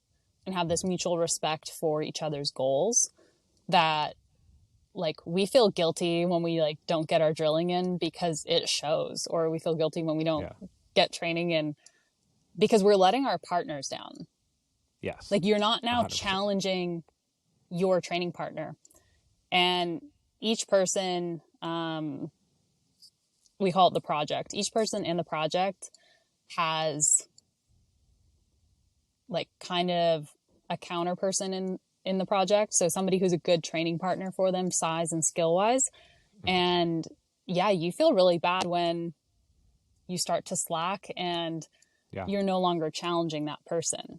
and have this mutual respect for each other's goals that, like, we feel guilty when we like don't get our drilling in because it shows, or we feel guilty when we don't get training in because we're letting our partners down. Yes. Like, you're not now 100%. challenging your training partner, and each person, we call it the project. Each person in the project has like kind of a counter person in the project. So somebody who's a good training partner for them, size and skill wise. And yeah, you feel really bad when you start to slack and you're no longer challenging that person.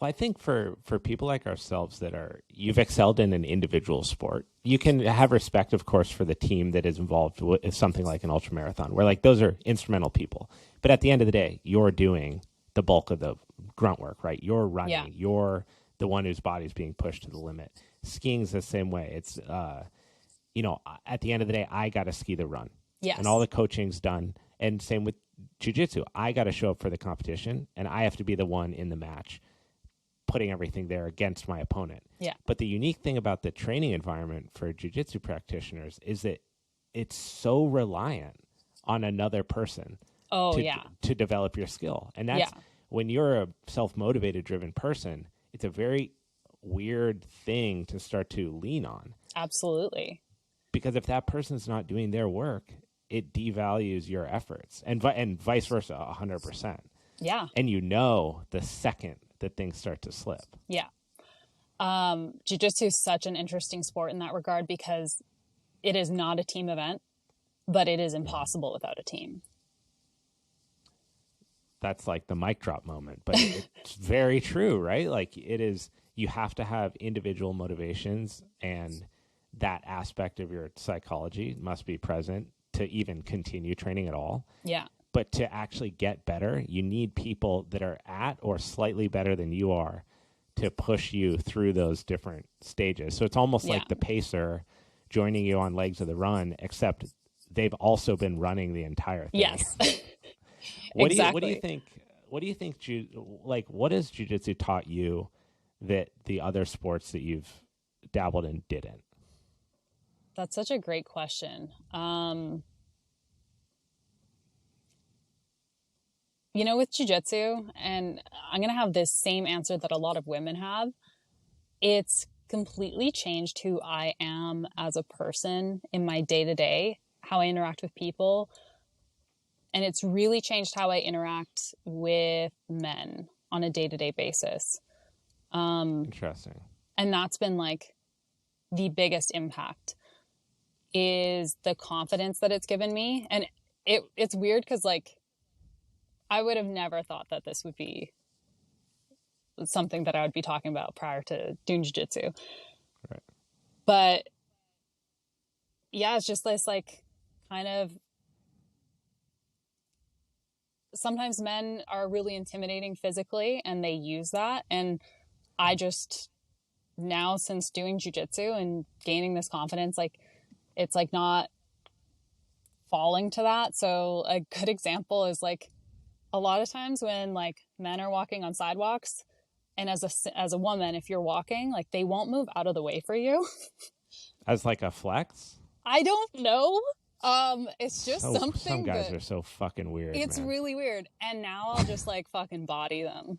Well, I think for people like ourselves you've excelled in an individual sport, you can have respect, of course, for the team that is involved with something like an ultramarathon, where like those are instrumental people. But at the end of the day, you're doing the bulk of the grunt work, right? You're running. Yeah. You're the one whose body's being pushed to the limit. Skiing's the same way. It's, at the end of the day, I got to ski the run. Yes. And all the coaching's done. And same with jiu-jitsu. I got to show up for the competition, and I have to be the one in the match putting everything there against my opponent. Yeah. But the unique thing about the training environment for jiu-jitsu practitioners is that it's so reliant on another person to develop your skill. And that's when you're a self-motivated driven person, it's a very weird thing to start to lean on. Absolutely. Because if that person's not doing their work, it devalues your efforts, and vice versa, 100%. Yeah. And the second that things start to slip. Yeah. Jiu-jitsu is such an interesting sport in that regard because it is not a team event, but it is impossible without a team. That's like the mic drop moment, but it's very true, right? Like, it is, you have to have individual motivations, and that aspect of your psychology must be present to even continue training at all. Yeah. But to actually get better, you need people that are at or slightly better than you are to push you through those different stages. So it's almost like the pacer joining you on legs of the run, except they've also been running the entire thing. Yes. Exactly. What do you think, what has jiu-jitsu taught you that the other sports that you've dabbled in didn't? That's such a great question. With jiu-jitsu, and I'm going to have this same answer that a lot of women have, it's completely changed who I am as a person in my day-to-day, how I interact with people. And it's really changed how I interact with men on a day-to-day basis. Interesting. And that's been like the biggest impact, is the confidence that it's given me. And it's weird because like I would have never thought that this would be something that I would be talking about prior to doing jiu-jitsu. Right. But yeah, it's just this like kind of, sometimes men are really intimidating physically and they use that. And I just now, since doing jiu-jitsu and gaining this confidence, like it's like not falling to that. So a good example is like a lot of times when like men are walking on sidewalks, and as a woman, if you're walking, like they won't move out of the way for you. As like a flex? I don't know. It's just something. Some guys are so fucking weird. It's man. really weird. And now I'll just like fucking body them.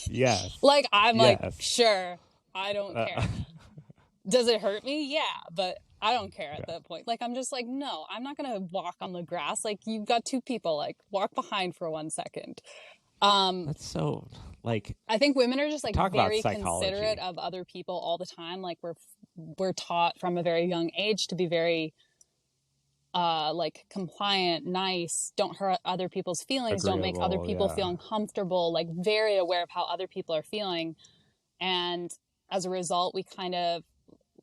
Yes. Like I'm like, sure, I don't care. Does it hurt me? Yeah, but I don't care at that point. Like I'm just like, no, I'm not gonna walk on the grass. Like you've got two people, like walk behind for 1 second. That's so like, I think women are just like very psychology. considerate of other people all the time. Like we're taught from a very young age to be very like compliant, nice, don't hurt other people's feelings, don't make other people feel uncomfortable, like very aware of how other people are feeling. And as a result,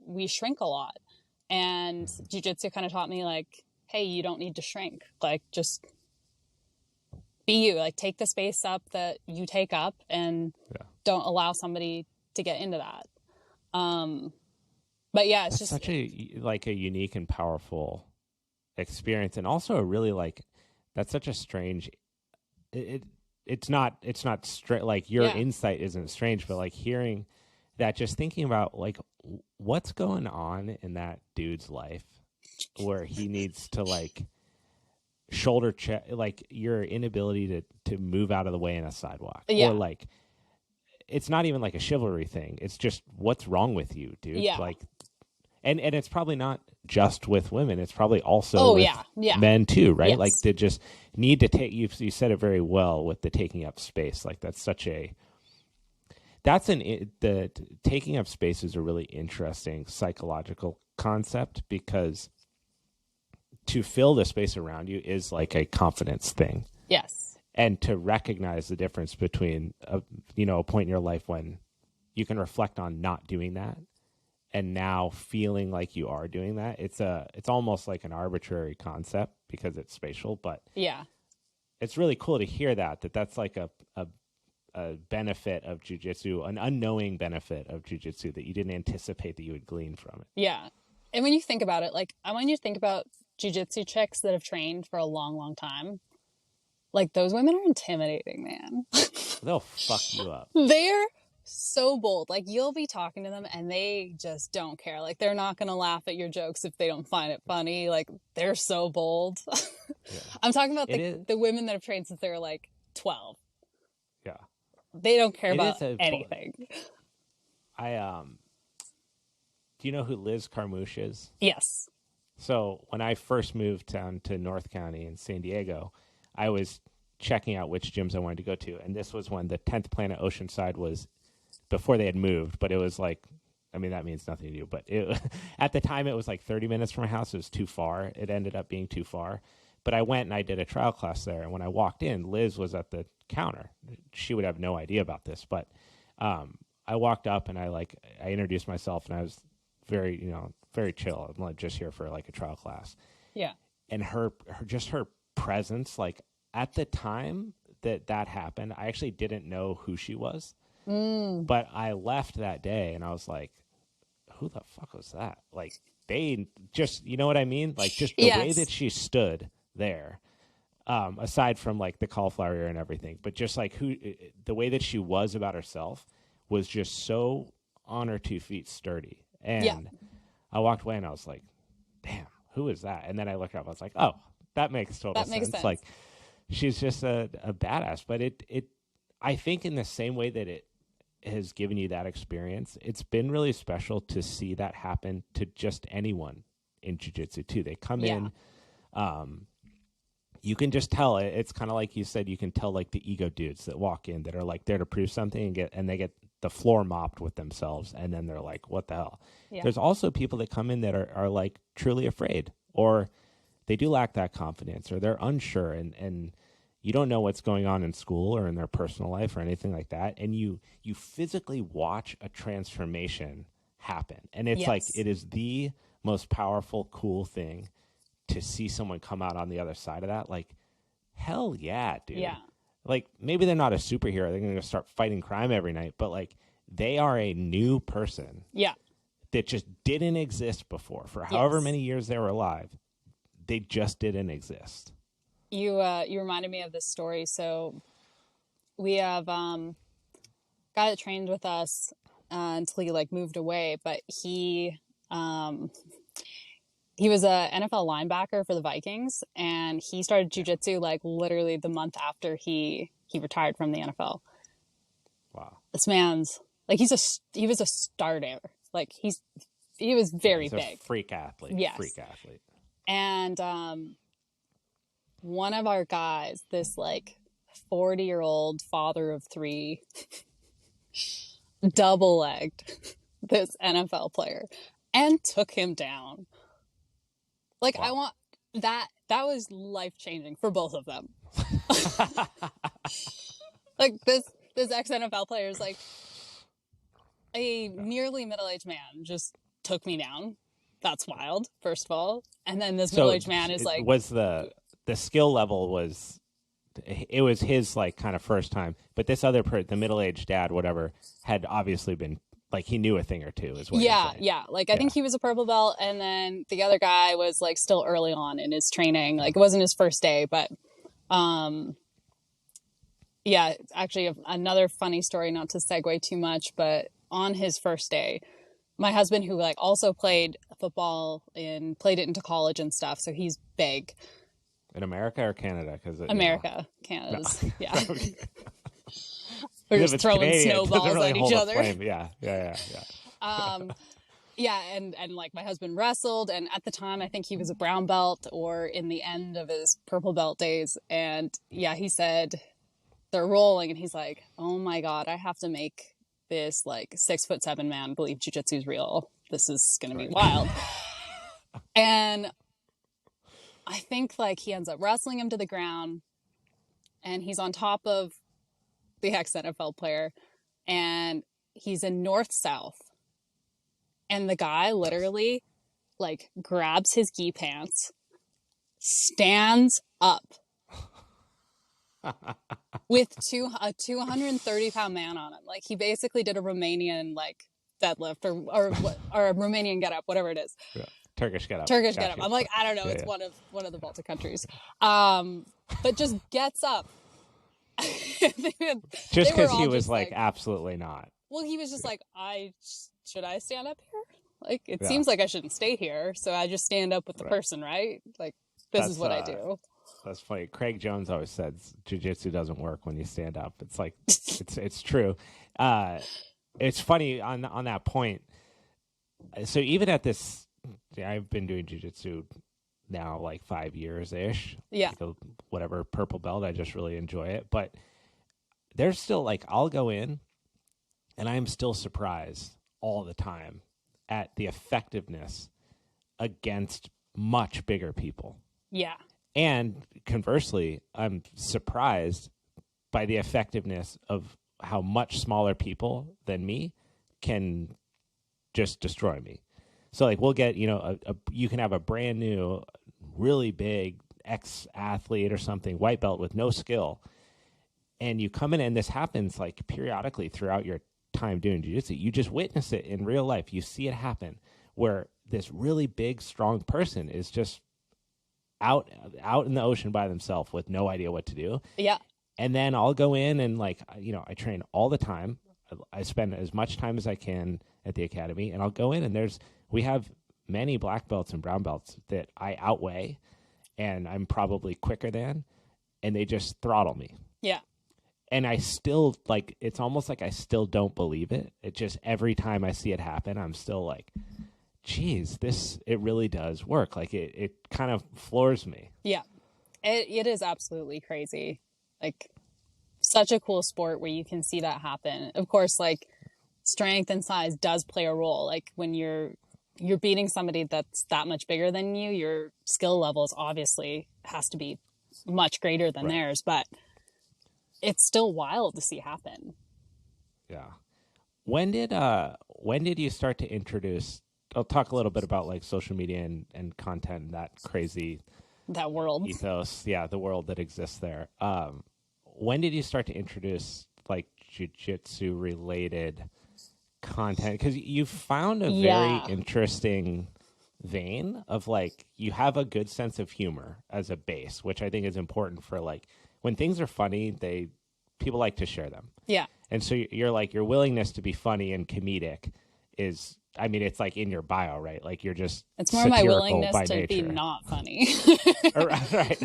we shrink a lot. And jiu-jitsu kind of taught me like, hey, you don't need to shrink. Like just be you, like take the space up that you take up and don't allow somebody to get into that. But yeah, it's That's just such a unique and powerful experience. And also a really like, that's such a strange, it's not straight, like your insight isn't strange, but like hearing that, just thinking about like what's going on in that dude's life where he needs to like shoulder check, like your inability to move out of the way in a sidewalk, or like it's not even like a chivalry thing, it's just what's wrong with you, dude. Like and it's probably not just with women, it's probably also with men too, right? Like they just need to take, you said it very well with the taking up space. Like that's such a, the taking up space is a really interesting psychological concept, because to fill the space around you is like a confidence thing. Yes. And to recognize the difference between a point in your life when you can reflect on not doing that and now feeling like you are doing that. It's almost like an arbitrary concept because it's spatial, but it's really cool to hear that's like a benefit of jiu-jitsu, an unknowing benefit of jiu-jitsu that you didn't anticipate that you would glean from it. Yeah. And when you think about it, like I want you to think about jiu-jitsu chicks that have trained for a long, long time. Like those women are intimidating, man. They'll fuck you up. They're so bold. Like you'll be talking to them and they just don't care. Like they're not going to laugh at your jokes if they don't find it funny. Like they're so bold. I'm talking about the women that have trained since they were like 12. Yeah. They don't care about anything. Do you know who Liz Carmouche is? Yes. So when I first moved down to North County in San Diego, I was checking out which gyms I wanted to go to. And this was when the 10th Planet Oceanside was before they had moved, but it was like, I mean, that means nothing to you, but at the time it was like 30 minutes from my house. It was too far. It ended up being too far. But I went and I did a trial class there. And when I walked in, Liz was at the counter. She would have no idea about this, but I walked up and I introduced myself, and I was very chill. I'm like just here for like a trial class. Yeah. And her presence, like at the time that happened, I actually didn't know who she was. But I left that day and I was like, who the fuck was that? Like they just, you know what I mean? Like just the way that she stood there, aside from like the cauliflower ear and everything, but just like the way that she was about herself was just so on her 2 feet sturdy. And I walked away and I was like, damn, who is that? And then I looked up, I was like, oh, that makes total sense. Like, she's just a badass. But I think in the same way that it has given you that experience, it's been really special to see that happen to just anyone in jiu-jitsu too. They come in, you can just tell. It's kind of like you said, you can tell like the ego dudes that walk in that are like there to prove something and they get the floor mopped with themselves, and then they're like, what the hell? There's also people that come in that are like truly afraid, or they do lack that confidence, or they're unsure, and you don't know what's going on in school or in their personal life or anything like that. And you physically watch a transformation happen. And it's like, it is the most powerful, cool thing to see someone come out on the other side of that. Like, hell yeah, dude. Yeah. Like, maybe they're not a superhero. They're going to start fighting crime every night, but like, they are a new person. Yeah. That just didn't exist before for however many years they were alive. They just didn't exist. You reminded me of this story. So we have guy that trained with us until he like moved away, but he was a NFL linebacker for the Vikings, and he started jiu-jitsu like literally the month after he retired from the NFL. Wow. This man's like, he was a starter. Like he was very big. A freak athlete. Yes. Freak athlete. And one of our guys, this like 40-year-old father of 3, double-legged this NFL player and took him down. Like, wow. I want that was life-changing for both of them. Like this ex-NFL player is like a nearly middle-aged man just took me down. That's wild, first of all. And then this middle-aged man is like, was the skill level was his like kind of first time, but this other the middle-aged dad, whatever, had obviously been like, he knew a thing or two as well. Yeah. Like, I think he was a purple belt, and then the other guy was like still early on in his training. Like, it wasn't his first day, but actually another funny story, not to segue too much, but on his first day, my husband, who like also played football and played it into college and stuff, so he's big. In America or Canada? America. Canada's, yeah. We're just throwing Canadian, snowballs really at each other. Yeah. And like my husband wrestled, and at the time I think he was a brown belt or in the end of his purple belt days. And yeah, he said they're rolling, and he's like, oh my God, I have to make this like 6'7" man believe jiu-jitsu is real. This is going to be wild. And I think like he ends up wrestling him to the ground, and he's on top of the ex-NFL player, and he's in north-south. And the guy literally like grabs his gi pants, stands up with a 230-pound man on him. Like, he basically did a Romanian like deadlift or a Romanian get up, whatever it is. Yeah. Turkish get up. I'm like, I don't know. It's one of the Baltic countries. But just gets up. Just because he was like, absolutely not. Well, he was just like, should I stand up here? Like, it seems like I shouldn't stay here, so I just stand up with the person, right? Like, this is what I do. That's funny. Craig Jones always says jiu-jitsu doesn't work when you stand up. It's like, it's true. It's funny on that point. So even at this, I've been doing jiu-jitsu now like 5 years-ish. Yeah. Like whatever, purple belt. I just really enjoy it. But there's still like, I'll go in and I'm still surprised all the time at the effectiveness against much bigger people. Yeah. And conversely, I'm surprised by the effectiveness of how much smaller people than me can just destroy me. So like, we'll get, you can have a brand new, really big ex-athlete or something, white belt with no skill. And you come in, and this happens like periodically throughout your time doing jiu-jitsu. You just witness it in real life. You see it happen where this really big, strong person is just out in the ocean by themselves with no idea what to do. Yeah. And then I'll go in and like, I train all the time. I spend as much time as I can at the academy, and I'll go in, and we have many black belts and brown belts that I outweigh, and I'm probably quicker than, and they just throttle me. Yeah. And I still, like, it's almost like I still don't believe it. It just, every time I see it happen, I'm still like, geez, it really does work. Like, it kind of floors me. Yeah. It is absolutely crazy. Like, such a cool sport where you can see that happen. Of course, like, strength and size does play a role. Like, when you're beating somebody that's that much bigger than you, your skill levels obviously has to be much greater than theirs, but it's still wild to see happen. Yeah. When did you start to introduce, I'll talk a little bit about like social media and content and that crazy that world ethos. Yeah. The world that exists there. When did you start to introduce like jiu-jitsu related content? Because you found a very interesting vein of like, you have a good sense of humor as a base, which I think is important for like, when things are funny, people like to share them. Yeah. And so you're like, your willingness to be funny and comedic is, I mean, it's like in your bio, right? Like you're just, it's more my willingness to nature. Be not funny. Right.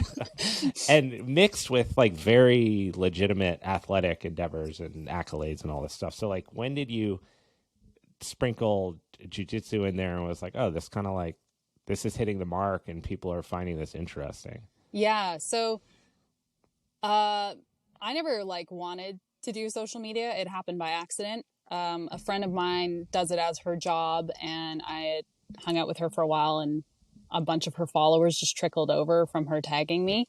And mixed with like very legitimate athletic endeavors and accolades and all this stuff. So like, when did you sprinkle jiu-jitsu in there and was like, oh, this kind of like, this is hitting the mark and people are finding this interesting? Yeah. So, I never like wanted to do social media. It happened by accident. A friend of mine does it as her job, and I had hung out with her for a while, and a bunch of her followers just trickled over from her tagging me.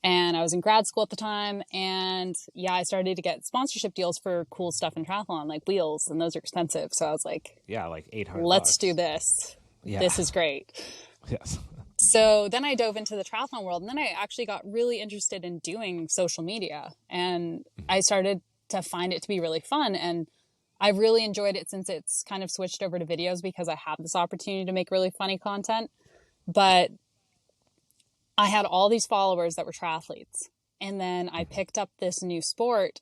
And I was in grad school at the time, and I started to get sponsorship deals for cool stuff in triathlon, like wheels, and those are expensive. So I was like, like $800. Let's do this. Yeah. This is great. Yes. So then I dove into the triathlon world, and then I actually got really interested in doing social media, and I started to find it to be really fun. And I've really enjoyed it since it's kind of switched over to videos because I have this opportunity to make really funny content. But I had all these followers that were triathletes, and then I picked up this new sport,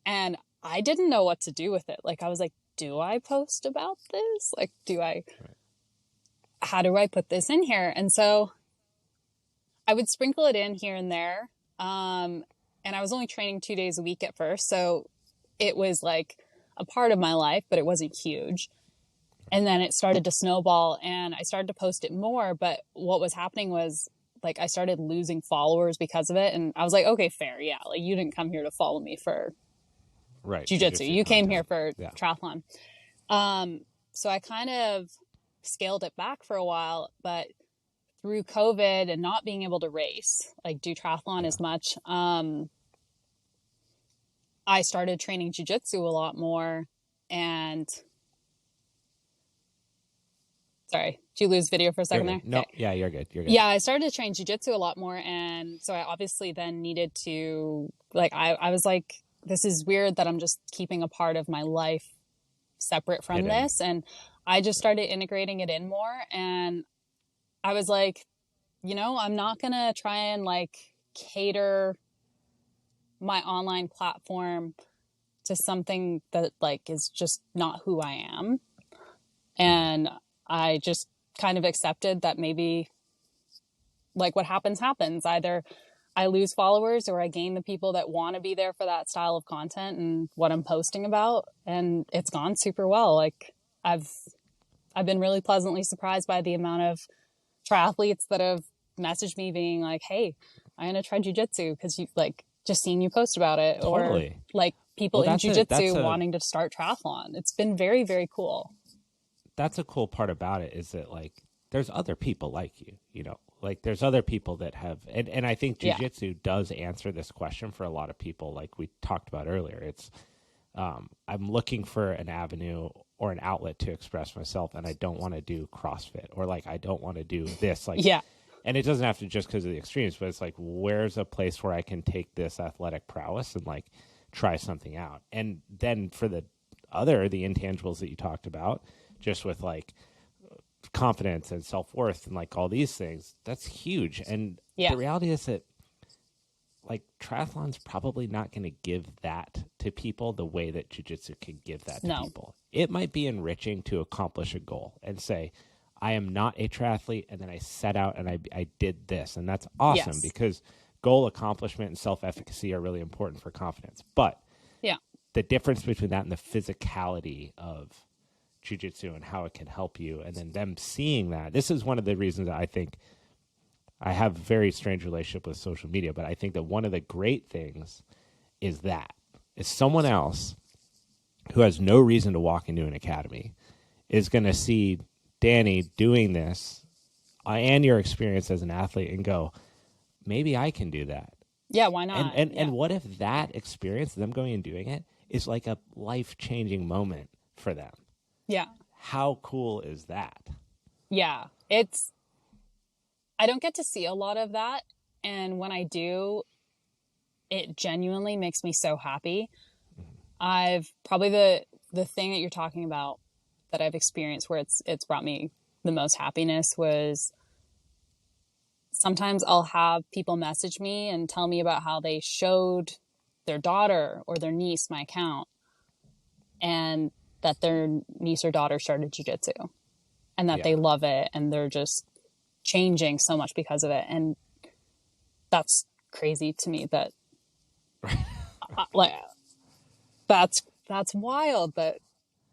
and I didn't know what to do with it. Like, I was like, do I post about this? Like, how do I put this in here? And so I would sprinkle it in here and there. And I was only training 2 days a week at first. So it was like a part of my life, but it wasn't huge. And then it started to snowball, and I started to post it more. But what was happening was like, I started losing followers because of it. And I was like, okay, fair. Yeah. Like, you didn't come here to follow me for jiu-jitsu. You came here for triathlon. So I kind of scaled it back for a while, but through COVID and not being able to race, like do triathlon as much, I started training jiu-jitsu a lot more. And sorry, did you lose video for a second there? No, okay. Yeah, you're good. Yeah, I started to train jiu-jitsu a lot more. And so I obviously then needed to, like, I was like, this is weird that I'm just keeping a part of my life separate from this. And I just started integrating it in more. And I was like, I'm not going to try and like cater my online platform to something that like is just not who I am. And I just kind of accepted that maybe like what happens. Either I lose followers or I gain the people that want to be there for that style of content and what I'm posting about. And it's gone super well. Like I've been really pleasantly surprised by the amount of triathletes that have messaged me being like, hey, I'm going to try jiu-jitsu because you like just seen you post about it. Totally. Or like people in jiu-jitsu wanting to start triathlon. It's been very, very cool. That's a cool part about it, is that like, there's other people like you, like there's other people that have, and I think jiu-jitsu does answer this question for a lot of people. Like we talked about earlier, it's, I'm looking for an avenue or an outlet to express myself, and I don't want to do CrossFit, or like, I don't want to do this. Like, and it doesn't have to just because of the extremes, but it's like, where's a place where I can take this athletic prowess and like try something out? And then for the intangibles that you talked about, just with like confidence and self-worth and like all these things, that's huge. And the reality is that like triathlon's probably not going to give that to people the way that jiu-jitsu can give that to people. It might be enriching to accomplish a goal and say, I am not a triathlete, and then I set out and I did this, and that's awesome because goal accomplishment and self-efficacy are really important for confidence. But the difference between that and the physicality of jiu-jitsu and how it can help you, and then them seeing that, this is one of the reasons that I think I have a very strange relationship with social media, but I think that one of the great things is someone else who has no reason to walk into an academy is going to see Dani doing this and your experience as an athlete and go, maybe I can do that. Yeah, why not? And what if that experience, them going and doing it, is like a life-changing moment for them? Yeah. How cool is that? Yeah, I don't get to see a lot of that. And when I do, it genuinely makes me so happy. I've probably the thing that you're talking about that I've experienced where it's brought me the most happiness was sometimes I'll have people message me and tell me about how they showed their daughter or their niece my account and that their niece or daughter started jiu-jitsu and that they love it and they're just changing so much because of it. And that's crazy to me that like that's wild that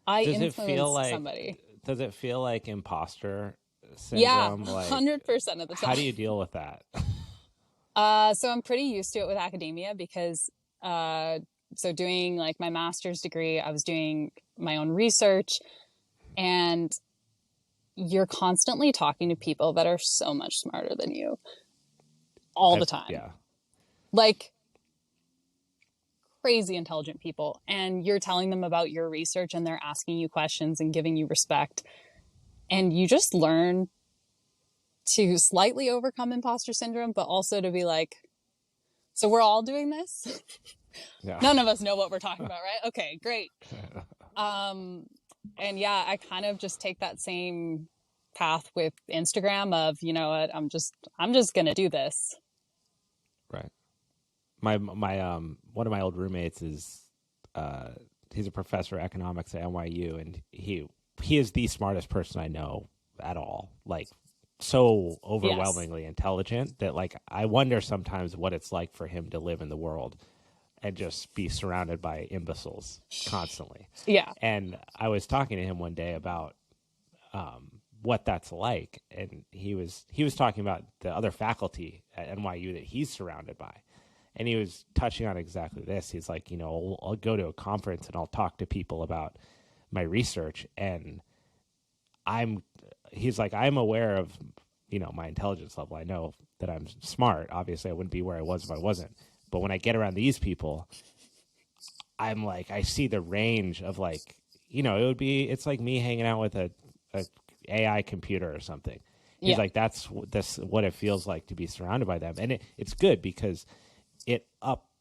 I influenced somebody. Does it feel like imposter syndrome? Yeah, 100% of the time. How do you deal with that? So I'm pretty used to it with academia because so doing like my master's degree, I was doing my own research, and you're constantly talking to people that are so much smarter than you all the time. Yeah. Like crazy intelligent people. And you're telling them about your research and they're asking you questions and giving you respect. And you just learn to slightly overcome imposter syndrome, but also to be like, so we're all doing this? Yeah. None of us know what we're talking about, right? Okay, great. And yeah, I kind of just take that same path with Instagram of, you know what, I'm just going to do this. Right. My one of my old roommates is, he's a professor of economics at NYU, and he is the smartest person I know at all. Like so overwhelmingly intelligent that like, I wonder sometimes what it's like for him to live in the world and just be surrounded by imbeciles constantly. Yeah. And I was talking to him one day about what that's like, and he was talking about the other faculty at NYU that he's surrounded by, and he was touching on exactly this. He's like, you know, I'll go to a conference and I'll talk to people about my research, and he's like, I'm aware of, you know, my intelligence level. I know that I'm smart. Obviously, I wouldn't be where I was if I wasn't. But when I get around these people, I'm like, I see the range of like, you know, it's like me hanging out with a AI computer or something. He's like, that's what it feels like to be surrounded by them. And it's good because it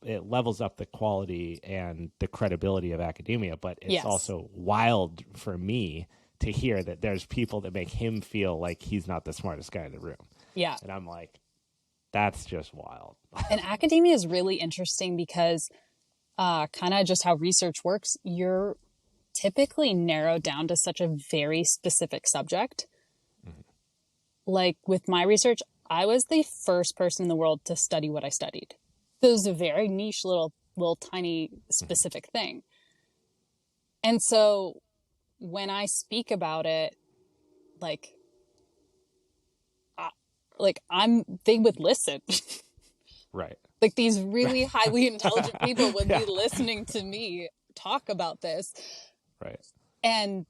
levels up the quality and the credibility of academia, but it's also wild for me to hear that there's people that make him feel like he's not the smartest guy in the room. Yeah. And I'm like, that's just wild. And academia is really interesting because kind of just how research works, you're typically narrowed down to such a very specific subject. Mm-hmm. Like with my research, I was the first person in the world to study what I studied. It was a very niche little tiny specific thing. And so when I speak about it, they would listen. Right. Like these really highly intelligent people would be listening to me talk about this. Right. And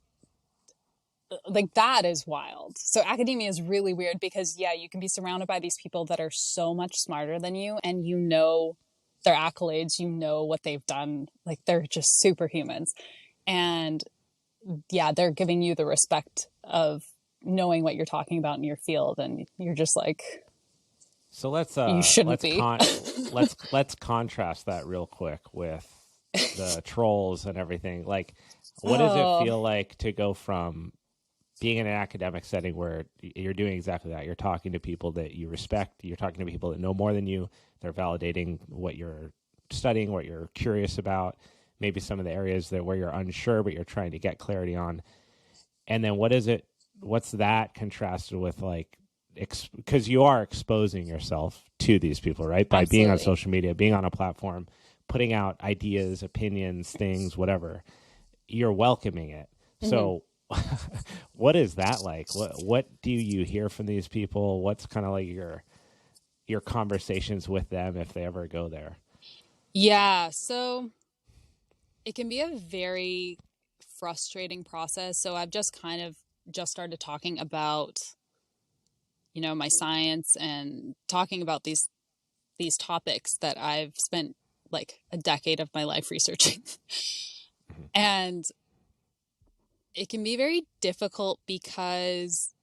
like that is wild. So academia is really weird because you can be surrounded by these people that are so much smarter than you, and you know their accolades, you know what they've done. Like they're just superhumans. And they're giving you the respect of knowing what you're talking about in your field, and you're just like, so let's contrast that real quick with the trolls and everything. Like, what does it feel like to go from being in an academic setting where you're doing exactly that. You're talking to people that you respect. You're talking to people that know more than you. They're validating what you're studying, what you're curious about, maybe some of the areas that where you're unsure, but you're trying to get clarity on. And then what's that contrasted with, like, because you are exposing yourself to these people, right? By Absolutely. being on social media, being on a platform, putting out ideas, opinions, things, whatever, you're welcoming it. Mm-hmm. So what is that like? What do you hear from these people? What's kind of like your conversations with them if they ever go there? Yeah, so it can be a very frustrating process. So I've just started talking about, my science and talking about these topics that I've spent like a decade of my life researching. And it can be very difficult because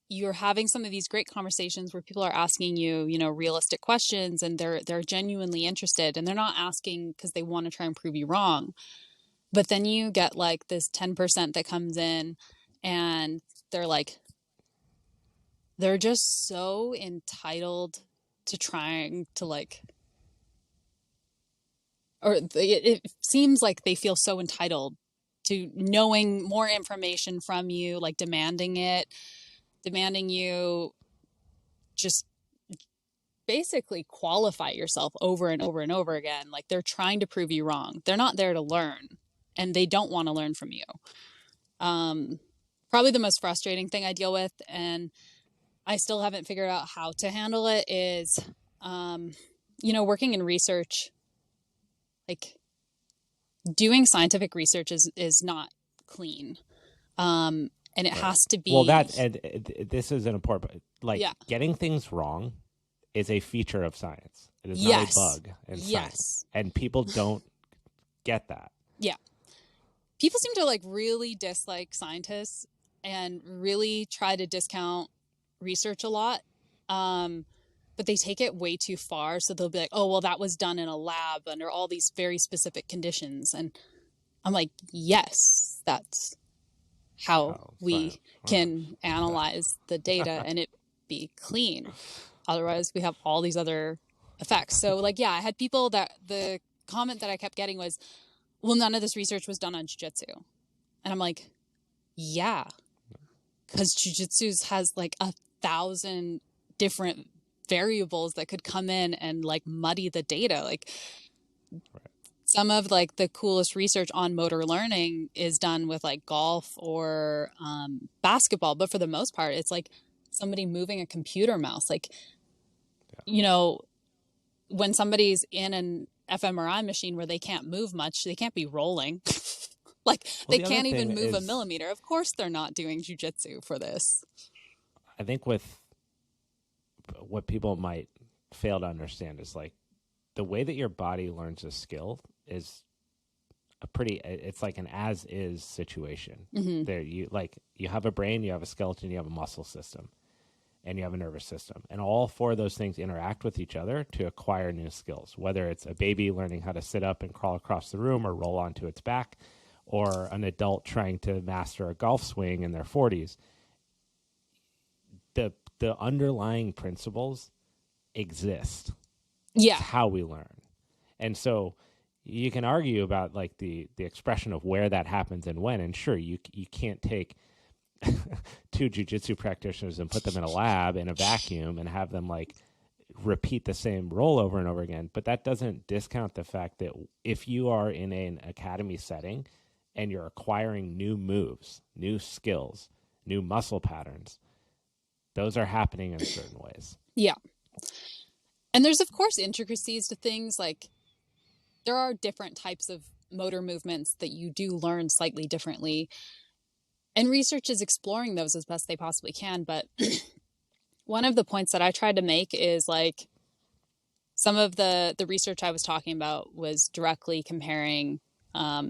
you're having some of these great conversations where people are asking you, realistic questions, and they're genuinely interested, and they're not asking because they want to try and prove you wrong. But then you get like this 10% that comes in, and they're just so entitled to trying to it seems like they feel so entitled to knowing more information from you, like demanding you just basically qualify yourself over and over and over again. Like they're trying to prove you wrong. They're not there to learn, and they don't want to learn from you. Probably the most frustrating thing I deal with, and I still haven't figured out how to handle it, is, working in research. Like doing scientific research is not clean. And it has to be. Well, this is an important, getting things wrong is a feature of science. It is not a bug in science. And people don't get that. Yeah. People seem to really dislike scientists and really try to discount research a lot. But they take it way too far. So they'll be like, oh, well, that was done in a lab under all these very specific conditions. And I'm like, yes, that's how we can analyze the data and it be clean. Otherwise, we have all these other effects. So I had people that the comment that I kept getting was, well, none of this research was done on jiu-jitsu. And I'm like, yeah, because jiu-jitsu has 1,000 different variables that could come in and muddy the data. Some of the coolest research on motor learning is done with golf or basketball, but for the most part it's somebody moving a computer mouse. When somebody's in an fMRI machine where they can't move much, they can't be rolling. They can't even move a millimeter. Of course they're not doing jiu-jitsu for this. I think with what people might fail to understand is the way that your body learns a skill is it's like an as is situation. Mm-hmm. There you have a brain, you have a skeleton, you have a muscle system, and you have a nervous system. And all four of those things interact with each other to acquire new skills, whether it's a baby learning how to sit up and crawl across the room or roll onto its back, or an adult trying to master a golf swing in their 40s. The underlying principles exist. Yeah. It's how we learn. And so you can argue about the expression of where that happens and when. And sure, you can't take two jiu-jitsu practitioners and put them in a lab in a vacuum and have them repeat the same role over and over again. But that doesn't discount the fact that if you are in an academy setting and you're acquiring new moves, new skills, new muscle patterns, those are happening in certain ways. Yeah. And there's, of course, intricacies to things. There are different types of motor movements that you do learn slightly differently. And research is exploring those as best they possibly can. But one of the points that I tried to make is some of the research I was talking about was directly comparing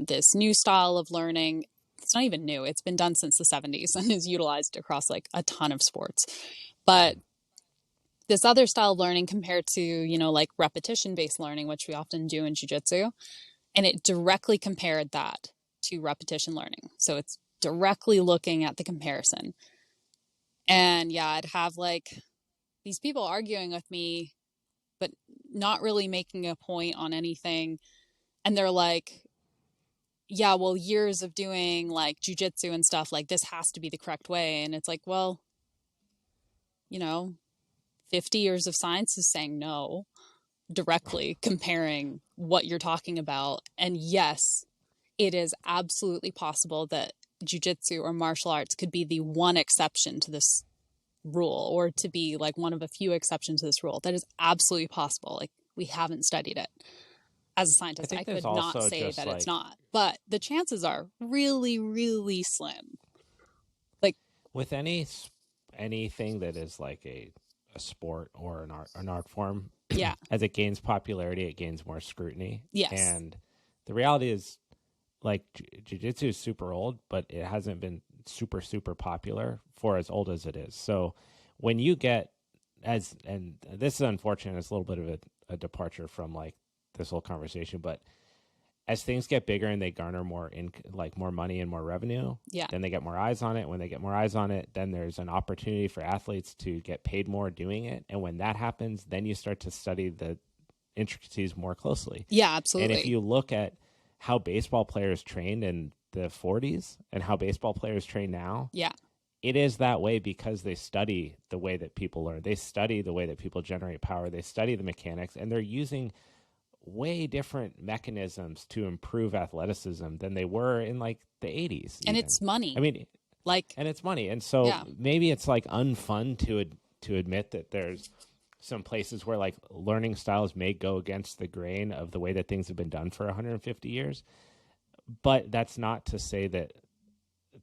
this new style of learning. It's not even new. It's been done since the 70s and is utilized across a ton of sports. But this other style of learning compared to, repetition-based learning, which we often do in jiu-jitsu. And it directly compared that to repetition learning. So it's directly looking at the comparison. And yeah, I'd have like these people arguing with me, but not really making a point on anything. And they're like, yeah, well, years of doing like jujitsu and stuff, like this has to be the correct way. And it's like, well, 50 years of science is saying no, directly comparing what you're talking about. And yes, it is absolutely possible that jujitsu or martial arts could be the one exception to this rule, or to be like one of a few exceptions to this rule. That is absolutely possible. Like, we haven't studied it. As a scientist, I could not say that it's not, but the chances are really, really slim. Like with anything that is like a sport or an art form, yeah, as it gains popularity, it gains more scrutiny. Yes. And the reality is, like, jiu-jitsu is super old, but it hasn't been super, super popular for as old as it is. So when you get and this is unfortunate, it's a little bit of a departure from like this whole conversation, but as things get bigger and they garner more more money and more revenue, yeah, then they get more eyes on it. When they get more eyes on it, then there's an opportunity for athletes to get paid more doing it. And when that happens, then you start to study the intricacies more closely. Yeah, absolutely. And if you look at how baseball players trained in the 40s and how baseball players train now, yeah, it is that way because they study the way that people learn. They study the way that people generate power. They study the mechanics, and they're using way different mechanisms to improve athleticism than they were in like the 80s. And it's money. I mean, and it's money. And so maybe it's like unfun to admit that there's some places where like learning styles may go against the grain of the way that things have been done for 150 years. But that's not to say that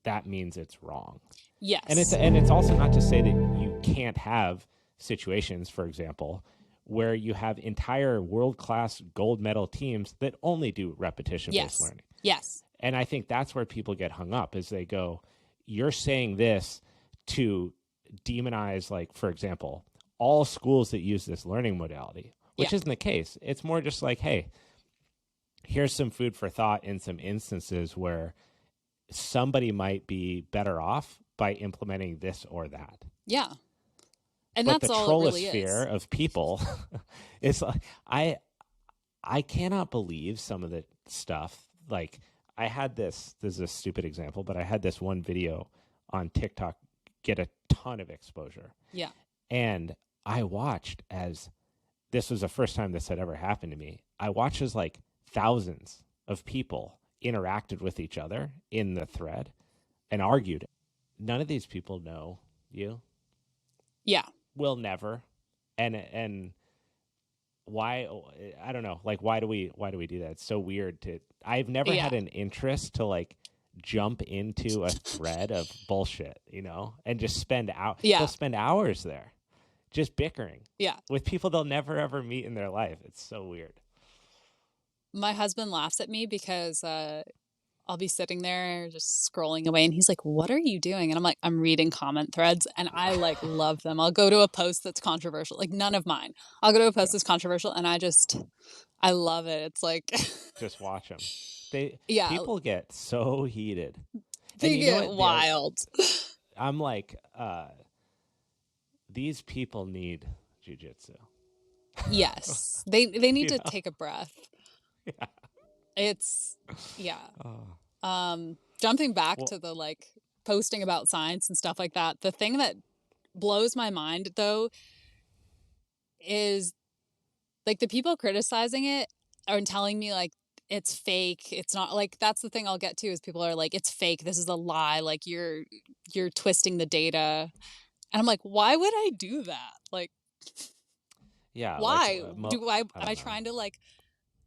that means it's wrong. Yes. And it's also not to say that you can't have situations, for example, where you have entire world-class gold medal teams that only do repetition-based learning. Yes. And I think that's where people get hung up, is they go, you're saying this to demonize, like, for example, all schools that use this learning modality, which isn't the case. It's more just like, hey, here's some food for thought in some instances where somebody might be better off by implementing this or that. Yeah. And but that's the all it really trollosphere is. of people is like, I cannot believe some of the stuff. Like, I had this is a stupid example, but I had this one video on TikTok get a ton of exposure. Yeah. And I watched as this was the first time this had ever happened to me. I watched as like thousands of people interacted with each other in the thread and argued. None of these people know you. Yeah. Will never. And why, I don't know, like, why do we do that? It's so weird I've never had an interest to like jump into a thread of bullshit, and just spend they'll spend hours there just bickering with people they'll never ever meet in their life. It's so weird. My husband laughs at me because I'll be sitting there just scrolling away, and he's like, what are you doing? And I'm like, I'm reading comment threads, and I like love them. I'll go to a post that's controversial, like none of mine. I'll go to a post that's controversial, and I love it. It's like just watch them. People get so heated. They get wild. I'm like, these people need jiu-jitsu. Yes. They need to take a breath. Yeah. It's jumping back to the like posting about science and stuff like that. The thing that blows my mind though is like the people criticizing it are telling me like it's fake. It's not like, that's the thing I'll get to is people are like, it's fake. This is a lie. Like you're twisting the data. And I'm like, why would I do that? Like, why am I trying to like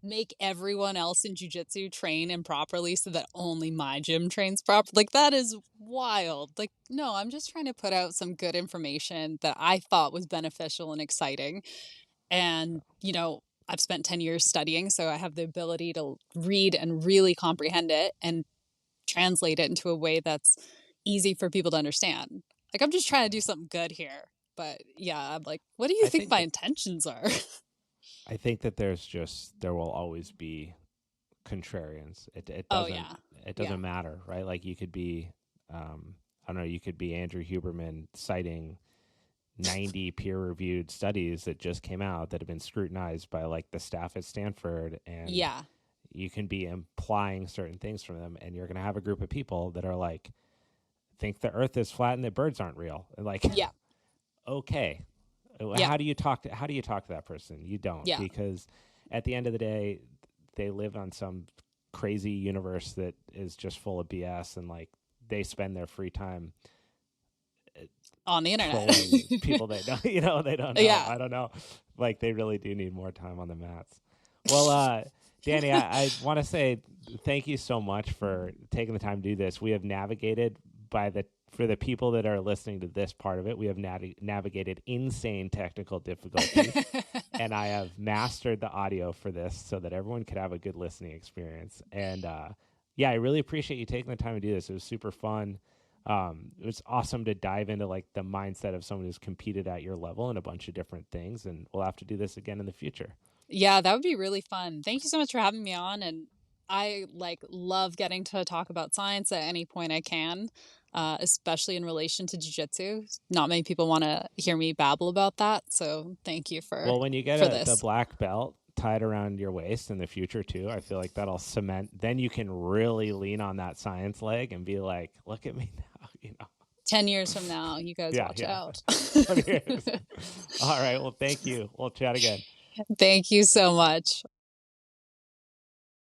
make everyone else in jiu-jitsu train improperly so that only my gym trains properly? Like, that is wild. Like, no, I'm just trying to put out some good information that I thought was beneficial and exciting. And, I've spent 10 years studying, so I have the ability to read and really comprehend it and translate it into a way that's easy for people to understand. Like, I'm just trying to do something good here. But yeah, I'm like, what do you think my intentions are? I think that there will always be contrarians. It doesn't matter, right? Like, you could be I don't know, you could be Andrew Huberman citing 90 peer-reviewed studies that just came out that have been scrutinized by like the staff at Stanford, and Yeah. you can be implying certain things from them, and you're going to have a group of people that are like, think the earth is flat and that birds aren't real. And like, Yeah. okay, Yeah. how do you talk to that person? You don't, Yeah. because at the end of the day, they live on some crazy universe that is just full of BS, and like they spend their free time on the internet trolling people they don't, they don't know. Yeah. I don't know. Like they really do need more time on the mats. Well, Dani, I want to say thank you so much for taking the time to do this. We have navigated for the people that are listening to this part of it, we have navigated insane technical difficulties, and I have mastered the audio for this so that everyone could have a good listening experience. And I really appreciate you taking the time to do this. It was super fun. It was awesome to dive into like the mindset of someone who's competed at your level in a bunch of different things, and we'll have to do this again in the future. Yeah, that would be really fun. Thank you so much for having me on. And I love getting to talk about science at any point I can, especially in relation to jiu-jitsu. Not many people want to hear me babble about that. So thank you for when you get the this. black belt tied around your waist in the future too, I feel like that'll cement. Then you can really lean on that science leg and be like, look at me now, 10 years from now, you guys watch out. All right. Well, thank you. We'll chat again. Thank you so much.